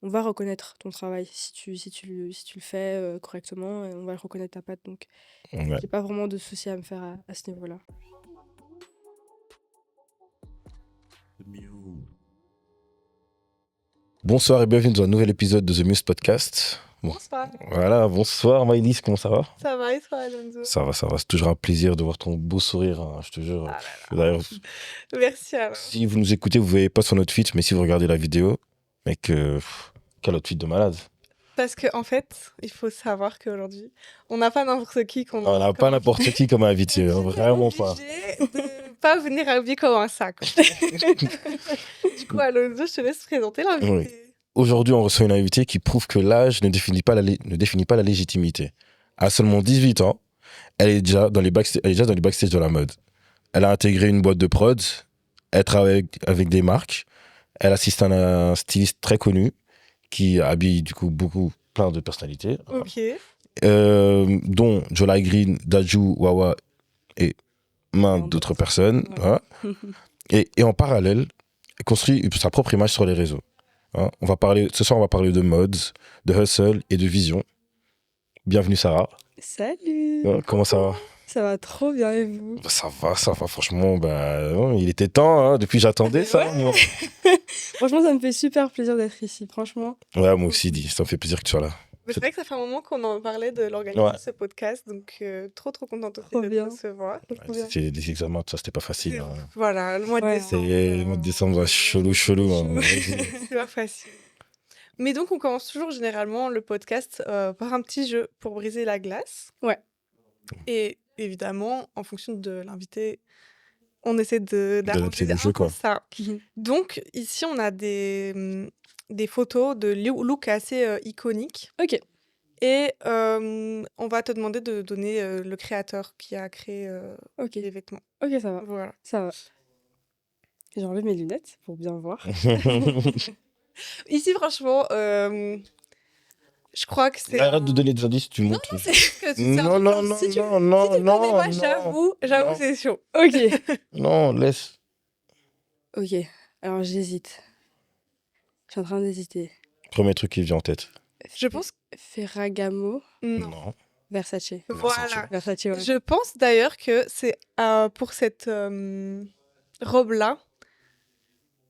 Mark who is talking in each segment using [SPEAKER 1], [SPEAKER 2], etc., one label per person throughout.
[SPEAKER 1] on va reconnaître ton travail si tu le fais, correctement, on va le reconnaître ta patte donc
[SPEAKER 2] Ouais.
[SPEAKER 1] j'ai pas vraiment de soucis à me faire à ce niveau-là.
[SPEAKER 2] Bonsoir et bienvenue dans un nouvel épisode de The Muse Podcast. Bon,
[SPEAKER 3] Bonsoir,
[SPEAKER 2] voilà, bonsoir Maïlis, comment ça va?
[SPEAKER 3] ça va et toi, Alonso?
[SPEAKER 2] Ça va, c'est toujours un plaisir de voir ton beau sourire, hein, je te jure.
[SPEAKER 3] Ah là
[SPEAKER 2] D'ailleurs,
[SPEAKER 3] Merci alors.
[SPEAKER 2] si vous nous écoutez, vous ne voyez pas son outfit, mais si vous regardez la vidéo, mec, quel outfit de malade.
[SPEAKER 3] Parce qu'en fait, il faut savoir qu'aujourd'hui, on n'a pas n'importe qui qu'on
[SPEAKER 2] On n'a pas n'importe qui comme invité, hein, vraiment pas.
[SPEAKER 3] Obligé de pas venir habillé comme un sac. Du coup, Alonso, je te laisse présenter l'invité.
[SPEAKER 2] Oui. Aujourd'hui, on reçoit une invitée qui prouve que l'âge ne définit pas la légitimité. À seulement 18 ans, elle est déjà dans les backstage de la mode. Elle a intégré une boîte de prod, elle travaille avec des marques, elle assiste à un styliste très connu qui habille du coup plein de personnalités,
[SPEAKER 3] Ok.
[SPEAKER 2] dont Jola Green, Daju, Wawa et main d'autres personnes.
[SPEAKER 1] Ouais.
[SPEAKER 2] Voilà. Et en parallèle, elle construit sa propre image sur les réseaux. Hein. Ce soir, on va parler de mode, de hustle et de vision. Bienvenue Sarah.
[SPEAKER 1] Salut!
[SPEAKER 2] Hein, comment ça va?
[SPEAKER 1] Ça va trop bien et vous?
[SPEAKER 2] Ça va, franchement, il était temps, hein, depuis j'attendais ça. Moi.
[SPEAKER 1] Franchement, ça me fait super plaisir d'être ici, franchement.
[SPEAKER 2] Ouais, moi aussi, ça me fait plaisir que tu sois là.
[SPEAKER 3] Mais c'est vrai que ça fait un moment qu'on en parlait de l'organisation
[SPEAKER 2] Ouais.
[SPEAKER 3] de ce podcast, donc trop contente aussi
[SPEAKER 1] Trop
[SPEAKER 3] de te
[SPEAKER 1] bien.
[SPEAKER 3] recevoir.
[SPEAKER 2] C'est des examens, tout ça, c'était pas facile. Hein.
[SPEAKER 3] Voilà, le mois de
[SPEAKER 1] Ouais.
[SPEAKER 3] décembre.
[SPEAKER 2] C'est le mois de décembre, chelou. Hein.
[SPEAKER 3] C'est pas facile. Mais donc, on commence toujours généralement le podcast par un petit jeu pour briser la glace.
[SPEAKER 1] Ouais.
[SPEAKER 3] Et évidemment, en fonction de l'invité, on essaie d'arranger
[SPEAKER 2] le
[SPEAKER 3] un
[SPEAKER 2] jeu,
[SPEAKER 3] peu
[SPEAKER 2] quoi.
[SPEAKER 3] ça. Donc, ici, on a des photos de looks assez iconiques.
[SPEAKER 1] Ok,
[SPEAKER 3] Et on va te demander de donner le créateur qui a créé
[SPEAKER 1] ok,
[SPEAKER 3] les vêtements.
[SPEAKER 1] ok, ça va,
[SPEAKER 3] Voilà.
[SPEAKER 1] ça va. J'ai enlevé mes lunettes pour bien voir.
[SPEAKER 3] Ici, franchement, je crois que c'est...
[SPEAKER 2] Arrête de donner des indices, tu montres.
[SPEAKER 3] C'est juste que tu
[SPEAKER 2] Non, non,
[SPEAKER 3] si tu
[SPEAKER 2] non,
[SPEAKER 3] connais
[SPEAKER 2] non,
[SPEAKER 3] pas,
[SPEAKER 2] non.
[SPEAKER 3] j'avoue,
[SPEAKER 2] Non.
[SPEAKER 3] c'est chaud.
[SPEAKER 1] Ok,
[SPEAKER 2] Non, laisse.
[SPEAKER 1] ok, alors j'hésite. Je suis en train d'hésiter.
[SPEAKER 2] Premier truc qui vient en tête.
[SPEAKER 3] Je pense...
[SPEAKER 1] Ferragamo,
[SPEAKER 3] Non.
[SPEAKER 1] Versace.
[SPEAKER 3] Voilà.
[SPEAKER 1] Versace, ouais.
[SPEAKER 3] Je pense d'ailleurs que c'est pour cette robe-là,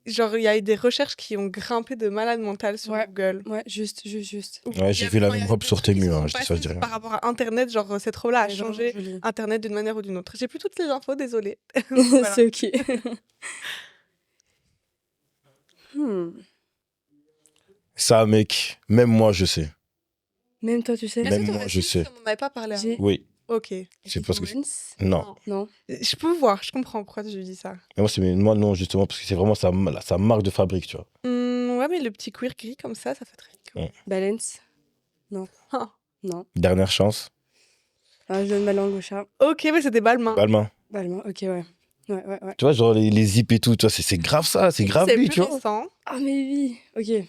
[SPEAKER 3] genre il y a eu des recherches qui ont grimpé de malade mental sur
[SPEAKER 1] Ouais.
[SPEAKER 3] Google.
[SPEAKER 1] Ouais, juste.
[SPEAKER 2] Ouais, j'ai vu la même robe sur Temu, hein, je dis ça, je dis rien.
[SPEAKER 3] Par rapport à Internet, genre cette robe-là a
[SPEAKER 1] Elle est
[SPEAKER 3] changé
[SPEAKER 1] vraiment jolie.
[SPEAKER 3] Internet d'une manière ou d'une autre. J'ai plus toutes les infos, désolée. Voilà.
[SPEAKER 1] C'est ok.
[SPEAKER 2] Ça, mec, même moi, je sais.
[SPEAKER 1] Même toi, tu sais.
[SPEAKER 2] Même
[SPEAKER 3] Est-ce que
[SPEAKER 2] moi,
[SPEAKER 3] t'aurais
[SPEAKER 2] je
[SPEAKER 3] su
[SPEAKER 2] sais.
[SPEAKER 3] si on n'en avait pas parlé avant
[SPEAKER 1] J'ai-
[SPEAKER 2] Oui,
[SPEAKER 3] Ok.
[SPEAKER 2] c'est parce que...
[SPEAKER 1] Vans
[SPEAKER 2] Non.
[SPEAKER 1] Non.
[SPEAKER 3] Je peux voir, je comprends pourquoi tu dis ça.
[SPEAKER 2] Mais moi, non, justement, parce que c'est vraiment sa marque de fabrique, tu vois.
[SPEAKER 3] Ouais, mais le petit cuir gris comme ça fait très cool.
[SPEAKER 2] Ouais.
[SPEAKER 1] Balance
[SPEAKER 3] Ah.
[SPEAKER 1] Non.
[SPEAKER 2] Dernière chance.
[SPEAKER 1] Ah, je donne ma langue au chat.
[SPEAKER 3] Ok, mais c'est des balmains.
[SPEAKER 2] Balmain.
[SPEAKER 1] Balmain, ok, ouais. Ouais.
[SPEAKER 2] Tu vois, genre les zips et tout, tu vois, c'est grave ça, c'est grave
[SPEAKER 3] C'est
[SPEAKER 2] lui,
[SPEAKER 3] plus
[SPEAKER 2] tu vois.
[SPEAKER 3] récent.
[SPEAKER 1] Ah, mais oui. Ok.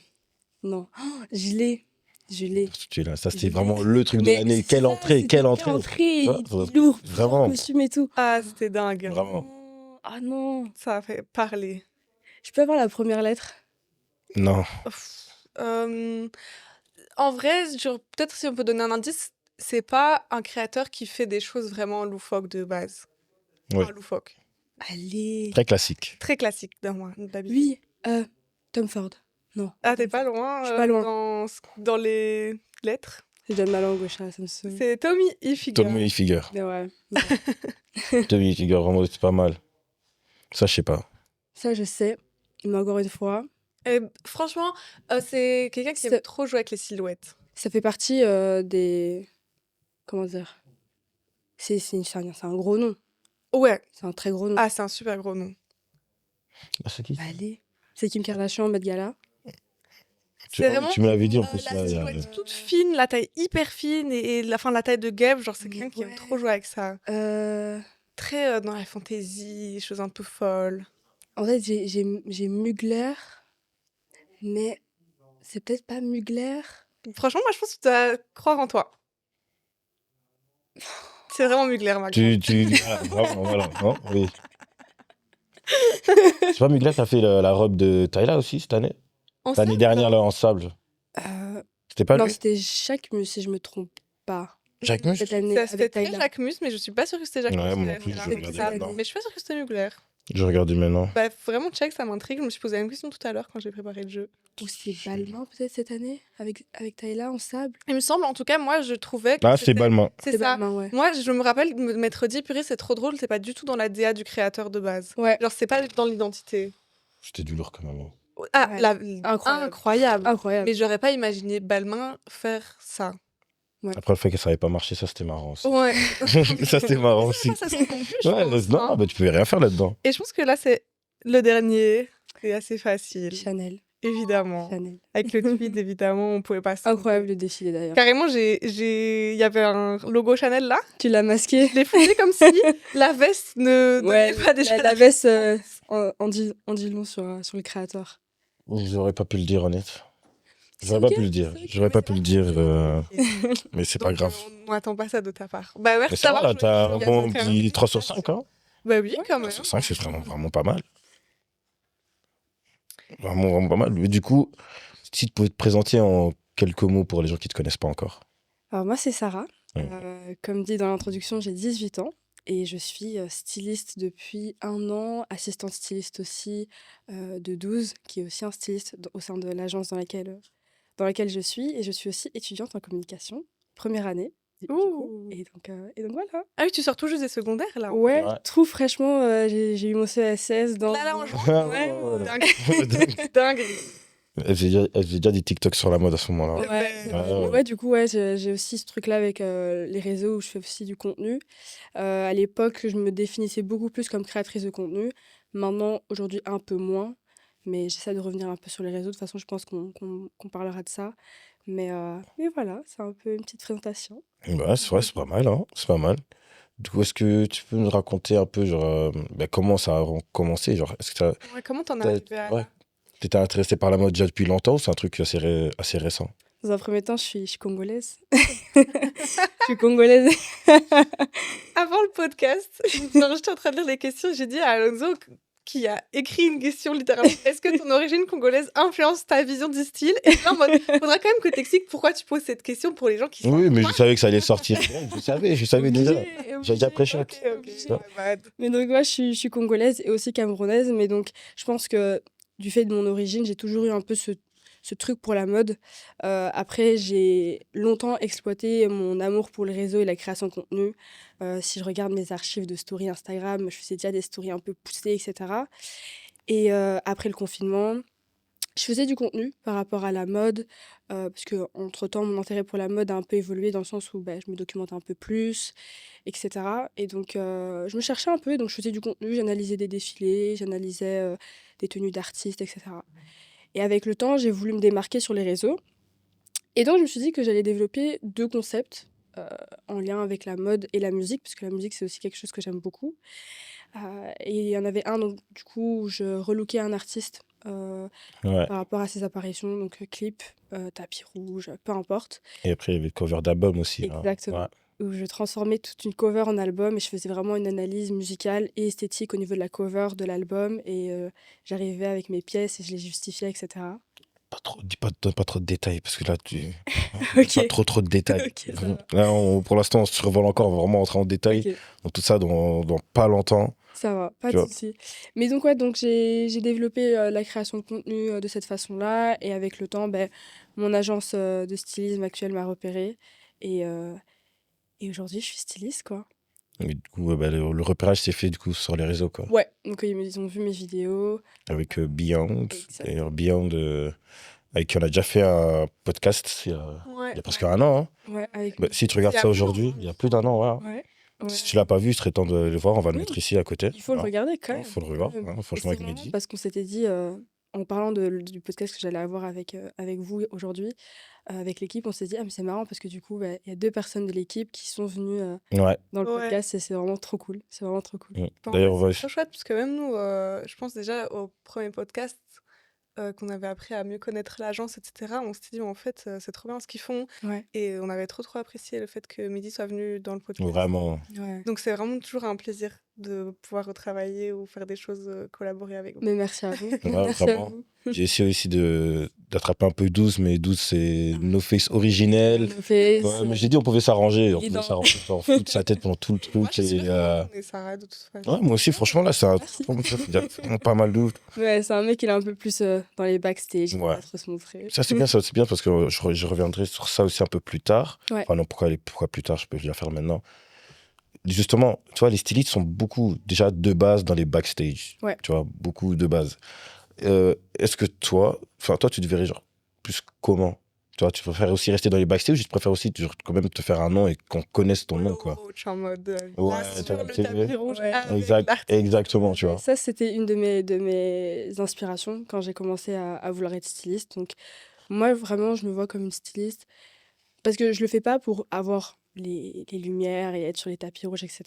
[SPEAKER 1] Non. Oh, je l'ai.
[SPEAKER 2] Tu es là, ça, c'était
[SPEAKER 1] Je
[SPEAKER 2] vraiment
[SPEAKER 1] l'ai.
[SPEAKER 2] le truc de
[SPEAKER 1] Mais
[SPEAKER 2] l'année.
[SPEAKER 1] c'est
[SPEAKER 2] Quelle
[SPEAKER 1] ça,
[SPEAKER 2] entrée,
[SPEAKER 1] c'était
[SPEAKER 2] quelle entrée.
[SPEAKER 1] entrée.
[SPEAKER 2] Tu vois,
[SPEAKER 1] Il est lourd.
[SPEAKER 2] vraiment.
[SPEAKER 1] Costume et tout.
[SPEAKER 3] Ah, c'était dingue.
[SPEAKER 2] Vraiment.
[SPEAKER 1] Ah non.
[SPEAKER 3] Ça a fait parler.
[SPEAKER 1] Je peux avoir la première lettre?
[SPEAKER 2] Non.
[SPEAKER 3] En vrai, peut-être si on peut donner un indice, c'est pas un créateur qui fait des choses vraiment loufoques de base.
[SPEAKER 2] Oui.
[SPEAKER 3] Enfin, loufoque.
[SPEAKER 1] Allez.
[SPEAKER 2] Très classique.
[SPEAKER 3] Très classique d'habitude.
[SPEAKER 1] Oui. Tom Ford. Non.
[SPEAKER 3] Ah, t'es pas loin,
[SPEAKER 1] Je suis pas loin.
[SPEAKER 3] dans les lettres.
[SPEAKER 1] Je donne ma langue au chat, ça me saoule.
[SPEAKER 3] C'est Tommy Hilfiger.
[SPEAKER 2] Tout le monde y figure.
[SPEAKER 1] Mais ouais.
[SPEAKER 2] Tommy Hilfiger, vraiment, c'est pas mal. Ça, je sais pas.
[SPEAKER 1] Ça, je sais. Mais encore une fois,
[SPEAKER 3] Et franchement, c'est quelqu'un qui
[SPEAKER 1] C'est-
[SPEAKER 3] aime trop jouer avec les silhouettes.
[SPEAKER 1] ça fait partie des... Comment dire? C'est un gros nom.
[SPEAKER 3] Ouais.
[SPEAKER 1] C'est un très gros nom.
[SPEAKER 3] Ah, c'est un super gros nom.
[SPEAKER 2] Ah, c'est qui?
[SPEAKER 1] Allez. C'est Kim Kardashian, Met Gala.
[SPEAKER 3] C'est vraiment
[SPEAKER 2] Tu me l'avais dit en plus.
[SPEAKER 3] la
[SPEAKER 2] là, il y a-
[SPEAKER 3] silhouette toute fine, la taille hyper fine et la taille de guêpe, genre c'est
[SPEAKER 1] Mais
[SPEAKER 3] quelqu'un qui aime
[SPEAKER 1] ouais.
[SPEAKER 3] trop jouer avec ça.
[SPEAKER 1] En
[SPEAKER 3] Très dans la fantaisie, des choses un peu folles.
[SPEAKER 1] fait, j'ai Mugler, mais c'est peut-être pas Mugler.
[SPEAKER 3] Franchement, moi je pense que tu dois croire en toi. C'est vraiment Mugler, ma grande.
[SPEAKER 2] Vraiment, voilà. Non, oui. C'est pas Mugler qui a fait la robe de Tyla aussi cette année?
[SPEAKER 3] En
[SPEAKER 2] L'année
[SPEAKER 3] sable,
[SPEAKER 2] dernière, là, en sable.
[SPEAKER 1] Euh,
[SPEAKER 2] C'était pas
[SPEAKER 1] non,
[SPEAKER 2] lui?
[SPEAKER 1] c'était Jacques Mus, si je me trompe pas.
[SPEAKER 2] Jacques Mus?
[SPEAKER 1] Cette année,
[SPEAKER 3] C'était
[SPEAKER 1] avec
[SPEAKER 3] très
[SPEAKER 1] Tyler.
[SPEAKER 3] Jacques Mus, mais je suis pas sûre que c'était Jacques
[SPEAKER 2] Ouais,
[SPEAKER 3] Mus.
[SPEAKER 2] moi non plus, je
[SPEAKER 1] C'était
[SPEAKER 2] regardais
[SPEAKER 1] cette
[SPEAKER 2] maintenant.
[SPEAKER 1] année.
[SPEAKER 3] Mais je suis pas sûre que c'était Mugler.
[SPEAKER 2] Je regarde maintenant.
[SPEAKER 3] Bah, vraiment, check, ça m'intrigue. Je me suis posé la même question tout à l'heure quand j'ai préparé le jeu.
[SPEAKER 1] Ou c'était Balmain, peut-être, cette année, avec Tyler en sable.
[SPEAKER 3] Il me semble, en tout cas, moi, je trouvais que
[SPEAKER 2] Ah, c'est Balmain.
[SPEAKER 3] C'est
[SPEAKER 1] C'était
[SPEAKER 3] ça.
[SPEAKER 1] Balmain, ouais.
[SPEAKER 3] Moi, je me rappelle de m'être dit, purée, c'est trop drôle, c'est pas du tout dans la DA du créateur de base.
[SPEAKER 1] Ouais,
[SPEAKER 3] Genre, c'est pas dans l'identité.
[SPEAKER 2] C'était du lourd quand même.
[SPEAKER 3] Ah,
[SPEAKER 1] Ouais.
[SPEAKER 3] incroyable.
[SPEAKER 1] Incroyable.
[SPEAKER 3] Mais j'aurais pas imaginé Balmain faire ça.
[SPEAKER 2] Après, le fait que ça n'avait pas marché, ça c'était marrant aussi.
[SPEAKER 3] Ouais.
[SPEAKER 2] Ça c'était marrant aussi.
[SPEAKER 3] Ça se comprend plus, je
[SPEAKER 2] Ouais,
[SPEAKER 3] pense,
[SPEAKER 2] non,
[SPEAKER 3] hein.
[SPEAKER 2] bah, tu pouvais rien faire là-dedans.
[SPEAKER 3] Et je pense que là, c'est le dernier. C'est assez facile.
[SPEAKER 1] Chanel.
[SPEAKER 3] Évidemment.
[SPEAKER 1] Chanel.
[SPEAKER 3] Avec le tweet, évidemment, on pouvait pas se
[SPEAKER 1] Incroyable le défilé d'ailleurs.
[SPEAKER 3] Carrément, il y avait un logo Chanel là.
[SPEAKER 1] Tu l'as masqué.
[SPEAKER 3] Je l'ai fouillé comme si la veste ne
[SPEAKER 1] Ouais,
[SPEAKER 3] donnait pas déjà
[SPEAKER 1] la veste en dit long sur le créateur.
[SPEAKER 2] J'aurais pas pu le dire, honnête.
[SPEAKER 1] C'est
[SPEAKER 2] J'aurais
[SPEAKER 1] ok,
[SPEAKER 2] pas pu le dire.
[SPEAKER 1] c'est ok.
[SPEAKER 2] J'aurais pas pu le dire, mais c'est pas
[SPEAKER 3] Donc,
[SPEAKER 2] grave.
[SPEAKER 3] on n'attend pas ça de ta part. Bah, merci
[SPEAKER 2] Mais ça va,
[SPEAKER 3] d'avoir
[SPEAKER 2] là, t'as
[SPEAKER 3] joué.
[SPEAKER 2] un bon
[SPEAKER 3] Quand même.
[SPEAKER 2] petit 3 sur 5, hein.
[SPEAKER 3] Bah oui, quand même.
[SPEAKER 2] 3 sur 5, c'est vraiment pas mal. Vraiment pas mal. Mais du coup, si tu pouvais te présenter en quelques mots pour les gens qui te connaissent pas encore.
[SPEAKER 1] Alors moi, c'est Sarah.
[SPEAKER 2] Ouais.
[SPEAKER 1] Comme dit dans l'introduction, j'ai 18 ans et je suis styliste depuis 1 an, assistante styliste aussi de 12, qui est aussi un styliste au sein de l'agence dans laquelle je suis. Et je suis aussi étudiante en communication, première année. Du coup.
[SPEAKER 3] Ouh.
[SPEAKER 1] Et donc voilà.
[SPEAKER 3] Ah oui, tu sors tout juste des secondaires là.
[SPEAKER 1] Ouais,
[SPEAKER 2] Ouais.
[SPEAKER 1] tout fraîchement, j'ai eu mon CSS dans...
[SPEAKER 3] Là, en juin.
[SPEAKER 1] Ouais.
[SPEAKER 3] Dingue. Dingue.
[SPEAKER 2] J'ai déjà des TikTok sur la mode à ce moment-là.
[SPEAKER 1] Ouais,
[SPEAKER 2] Ouais.
[SPEAKER 1] ouais, du coup, ouais, j'ai aussi ce truc-là avec les réseaux où je fais aussi du contenu. À l'époque, je me définissais beaucoup plus comme créatrice de contenu. Maintenant, aujourd'hui, un peu moins. Mais j'essaie de revenir un peu sur les réseaux. De toute façon, je pense qu'on parlera de ça. Mais voilà, c'est un peu une petite présentation.
[SPEAKER 2] Ouais, c'est vrai, c'est pas mal, hein. C'est pas mal. Du coup, est-ce que tu peux nous raconter un peu, genre, comment ça a commencé, genre, est-ce que
[SPEAKER 3] Ouais, comment t'en es
[SPEAKER 2] t'as-
[SPEAKER 3] arrivé à
[SPEAKER 2] ouais.
[SPEAKER 3] là?
[SPEAKER 2] t'étais intéressé par la mode déjà depuis longtemps ou c'est un truc assez récent?
[SPEAKER 1] Dans un premier temps, je suis congolaise. Je suis congolaise.
[SPEAKER 3] Avant le podcast, genre, j'étais en train de lire les questions, j'ai dit à Alonso qui a écrit une question littéralement. Est-ce que ton origine congolaise influence ta vision du style? Et là, en mode, faudra quand même que tu expliques pourquoi tu poses cette question pour les gens qui
[SPEAKER 2] Oui, mais je savais que ça allait sortir. Je savais déjà. J'ai déjà pré-shot.
[SPEAKER 1] Mais donc, ouais, je suis congolaise et aussi camerounaise. Mais donc, je pense que du fait de mon origine, j'ai toujours eu un peu ce truc pour la mode. Après, j'ai longtemps exploité mon amour pour le réseau et la création de contenu. Si je regarde mes archives de stories Instagram, je faisais déjà des stories un peu poussées, etc. Et après le confinement, je faisais du contenu par rapport à la mode, parce que entre-temps, mon intérêt pour la mode a un peu évolué dans le sens où je me documentais un peu plus, etc. Et donc, je me cherchais un peu, et donc je faisais du contenu, j'analysais des défilés, j'analysais des tenues d'artistes, etc. Et avec le temps, j'ai voulu me démarquer sur les réseaux. Et donc, je me suis dit que j'allais développer 2 concepts en lien avec la mode et la musique, parce que la musique, c'est aussi quelque chose que j'aime beaucoup. Et il y en avait un, donc, du coup, où je relookais un artiste
[SPEAKER 2] Ouais.
[SPEAKER 1] par rapport à ses apparitions, donc clip, tapis rouge, peu importe.
[SPEAKER 2] Et après, il y avait le cover d'album aussi. hein.
[SPEAKER 1] Exactement.
[SPEAKER 2] Ouais.
[SPEAKER 1] Où je transformais toute une cover en album et je faisais vraiment une analyse musicale et esthétique au niveau de la cover de l'album. Et j'arrivais avec mes pièces et je les justifiais, etc.
[SPEAKER 2] Donne pas trop de détails parce que là,
[SPEAKER 1] Ok.
[SPEAKER 2] pas trop de détails.
[SPEAKER 1] Ok, ça va.
[SPEAKER 2] Là, pour l'instant, on se survole encore, on va vraiment entrer en détail.
[SPEAKER 1] Ok.
[SPEAKER 2] Donc, tout ça dans pas longtemps.
[SPEAKER 1] Ça va, pas
[SPEAKER 2] Tu
[SPEAKER 1] de
[SPEAKER 2] vois.
[SPEAKER 1] souci. Mais donc, ouais, donc j'ai développé la création de contenu de cette façon-là. Et avec le temps, mon agence de stylisme actuelle m'a repérée. Et aujourd'hui, je suis styliste, quoi.
[SPEAKER 2] Et du coup, le repérage s'est fait du coup sur les réseaux, quoi.
[SPEAKER 1] Ouais, donc ils ont vu mes vidéos.
[SPEAKER 2] Avec Beyond.
[SPEAKER 1] Exact.
[SPEAKER 2] D'ailleurs, Beyond, avec qui on a déjà fait un podcast il y a presque 1 an. Hein.
[SPEAKER 1] Ouais, avec...
[SPEAKER 2] Si tu regardes
[SPEAKER 3] Il y a
[SPEAKER 2] ça
[SPEAKER 3] plus
[SPEAKER 2] aujourd'hui,
[SPEAKER 3] d'un an.
[SPEAKER 2] il y a plus d'1 an, ouais.
[SPEAKER 1] Ouais, ouais.
[SPEAKER 2] Si tu l'as pas vu, il serait temps de le voir. On va le
[SPEAKER 1] Oui.
[SPEAKER 2] mettre ici à côté.
[SPEAKER 1] Il faut le
[SPEAKER 2] Hein.
[SPEAKER 1] regarder quand même.
[SPEAKER 2] Il faut le revoir,
[SPEAKER 1] quand même.
[SPEAKER 2] hein,
[SPEAKER 1] Et
[SPEAKER 2] franchement,
[SPEAKER 1] c'est
[SPEAKER 2] avec
[SPEAKER 1] marrant
[SPEAKER 2] Mehdi.
[SPEAKER 1] parce qu'on s'était dit, en parlant du podcast que j'allais avoir avec vous aujourd'hui, avec l'équipe, on s'est dit, ah mais c'est marrant parce que du coup, il y a 2 personnes de l'équipe qui sont venues
[SPEAKER 2] Ouais.
[SPEAKER 1] dans le
[SPEAKER 3] Ouais.
[SPEAKER 1] podcast et c'est vraiment trop cool. C'est vraiment trop cool.
[SPEAKER 2] D'ailleurs,
[SPEAKER 3] c'est
[SPEAKER 2] ouais,
[SPEAKER 3] trop chouette parce que même nous, je pense déjà au premier podcast qu'on avait appris à mieux connaître l'agence, etc. On s'était dit, mais en fait, c'est trop bien ce qu'ils font.
[SPEAKER 1] Ouais,
[SPEAKER 3] Et on avait trop apprécié le fait que Mehdi soit venu dans le podcast.
[SPEAKER 2] vraiment.
[SPEAKER 1] ouais.
[SPEAKER 3] Donc c'est vraiment toujours un plaisir de pouvoir retravailler ou faire des choses, collaborer avec vous.
[SPEAKER 1] Mais merci à vous.
[SPEAKER 2] Ouais,
[SPEAKER 1] Merci à
[SPEAKER 2] vraiment.
[SPEAKER 1] vous.
[SPEAKER 2] J'ai essayé aussi d'attraper un peu 12, mais 12, c'est No Face originel.
[SPEAKER 1] No Face.
[SPEAKER 2] Ouais, mais j'ai dit, on pouvait s'arranger. On
[SPEAKER 1] Il est
[SPEAKER 2] pouvait
[SPEAKER 1] dans-
[SPEAKER 2] s'arranger, genre, foutre sa tête pendant tout le
[SPEAKER 3] Moi,
[SPEAKER 2] truc.
[SPEAKER 3] je suis
[SPEAKER 2] Et,
[SPEAKER 3] vraiment et Sarah, de toute façon.
[SPEAKER 2] ouais, moi aussi, franchement, là, ça
[SPEAKER 1] Merci.
[SPEAKER 2] il y a vraiment pas mal de ouf.
[SPEAKER 1] Ouais, c'est un mec, il est un peu plus dans les backstage, il
[SPEAKER 2] Ouais.
[SPEAKER 1] va trop se montrer.
[SPEAKER 2] Ça, c'est bien parce que je reviendrai sur ça aussi un peu plus tard.
[SPEAKER 1] Ouais.
[SPEAKER 2] Enfin, non, pourquoi plus tard, je peux la faire maintenant. Justement, tu vois, les stylistes sont beaucoup, déjà, de base dans les backstage.
[SPEAKER 1] Ouais.
[SPEAKER 2] Tu vois, beaucoup de base. Est-ce que toi, tu te verrais, genre, plus comment? Tu vois, tu préfères aussi rester dans les backstage ou tu préfères aussi genre, quand même te faire un nom et qu'on connaisse ton nom, quoi?
[SPEAKER 3] Je suis en mode,
[SPEAKER 2] Ouais,
[SPEAKER 3] là,
[SPEAKER 2] t'as
[SPEAKER 3] sur le
[SPEAKER 2] capté.
[SPEAKER 3] tapis rouge
[SPEAKER 1] Ouais.
[SPEAKER 3] avec l'artiste.
[SPEAKER 2] Exactement, tu vois.
[SPEAKER 1] Ça, c'était une de mes inspirations quand j'ai commencé à vouloir être styliste. Donc, moi, vraiment, je me vois comme une styliste parce que je le fais pas pour avoir les lumières et être sur les tapis rouges, etc.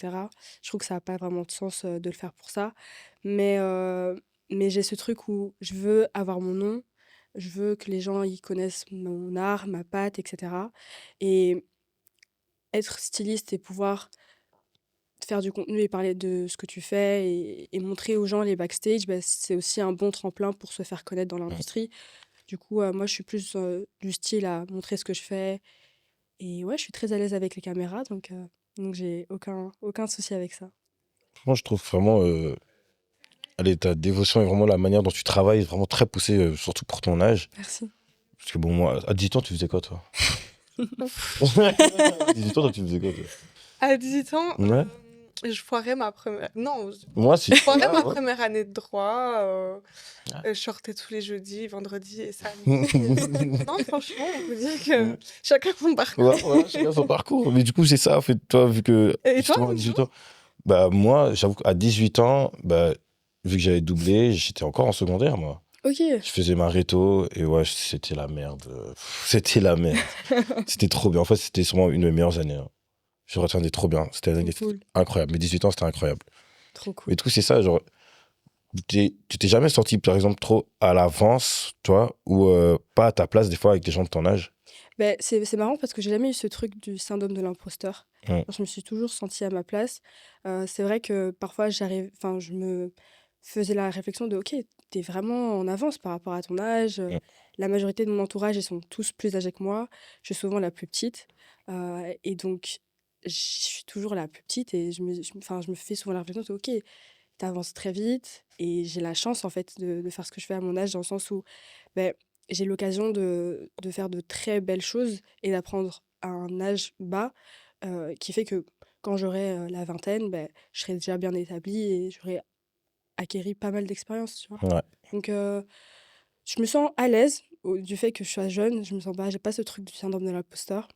[SPEAKER 1] Je trouve que ça n'a pas vraiment de sens de le faire pour ça. Mais j'ai ce truc où je veux avoir mon nom, je veux que les gens ils connaissent mon art, ma patte, etc. Et être styliste et pouvoir faire du contenu et parler de ce que tu fais et montrer aux gens les backstage, bah, c'est aussi un bon tremplin pour se faire connaître dans l'industrie. Du coup, moi, je suis plus du style à montrer ce que je fais. Et ouais, je suis très à l'aise avec les caméras, donc j'ai aucun souci avec ça.
[SPEAKER 2] Moi, je trouve vraiment, allez, ta dévotion et vraiment la manière dont tu travailles est vraiment très poussée, surtout pour ton âge.
[SPEAKER 1] Merci.
[SPEAKER 2] Parce que bon, moi, à 18 ans, tu faisais quoi, toi? À 18 ans, toi, tu faisais quoi, toi?
[SPEAKER 3] À 18 ans,
[SPEAKER 2] Ouais.
[SPEAKER 3] je foirais ma première... Non,
[SPEAKER 2] Moi, si.
[SPEAKER 3] je foirais ma
[SPEAKER 2] Ouais.
[SPEAKER 3] première année de droit. Je sortais tous les jeudis, vendredis et samedis. Non, franchement, on peut dire que chacun son parcours.
[SPEAKER 2] Ouais, chacun son parcours. Mais du coup, c'est ça, en fait, toi, vu que.
[SPEAKER 3] Et toi,
[SPEAKER 2] justement, à 18 ans. Bah, moi, j'avoue qu'à 18 ans, bah, vu que j'avais doublé, j'étais encore en secondaire, moi.
[SPEAKER 1] Ok.
[SPEAKER 2] Je faisais ma réto et ouais, c'était la merde. C'était la merde. C'était trop bien. En fait, c'était sûrement une de mes meilleures années, hein. Je retiendrai trop bien. C'était une année
[SPEAKER 1] Trop cool.
[SPEAKER 2] incroyable. Mes 18 ans, c'était incroyable.
[SPEAKER 1] Trop cool.
[SPEAKER 2] Mais du coup, c'est ça, genre, tu t'es jamais senti, par exemple, trop à l'avance, toi, ou pas à ta place, des fois, avec des gens de ton âge?
[SPEAKER 1] Ben, c'est marrant parce que j'ai jamais eu ce truc du syndrome de l'imposteur.
[SPEAKER 2] Ouais.
[SPEAKER 1] Je me suis toujours sentie à ma place. C'est vrai que parfois, je me faisais la réflexion de, ok, t'es vraiment en avance par rapport à ton âge.
[SPEAKER 2] Ouais.
[SPEAKER 1] La majorité de mon entourage, ils sont tous plus âgés que moi. Je suis souvent la plus petite. Et donc, je suis toujours la plus petite et je me fais souvent la réflexion de, ok, t'avances très vite et j'ai la chance, en fait, de faire ce que je fais à mon âge dans le sens où, ben, j'ai l'occasion de faire de très belles choses et d'apprendre à un âge bas qui fait que quand j'aurai la vingtaine, ben, je serai déjà bien établie et j'aurai acquéri pas mal d'expérience, tu vois.
[SPEAKER 2] Ouais.
[SPEAKER 1] Donc, je me sens à l'aise du fait que je sois jeune. Je me sens pas, j'ai pas ce truc du syndrome de l'imposteur.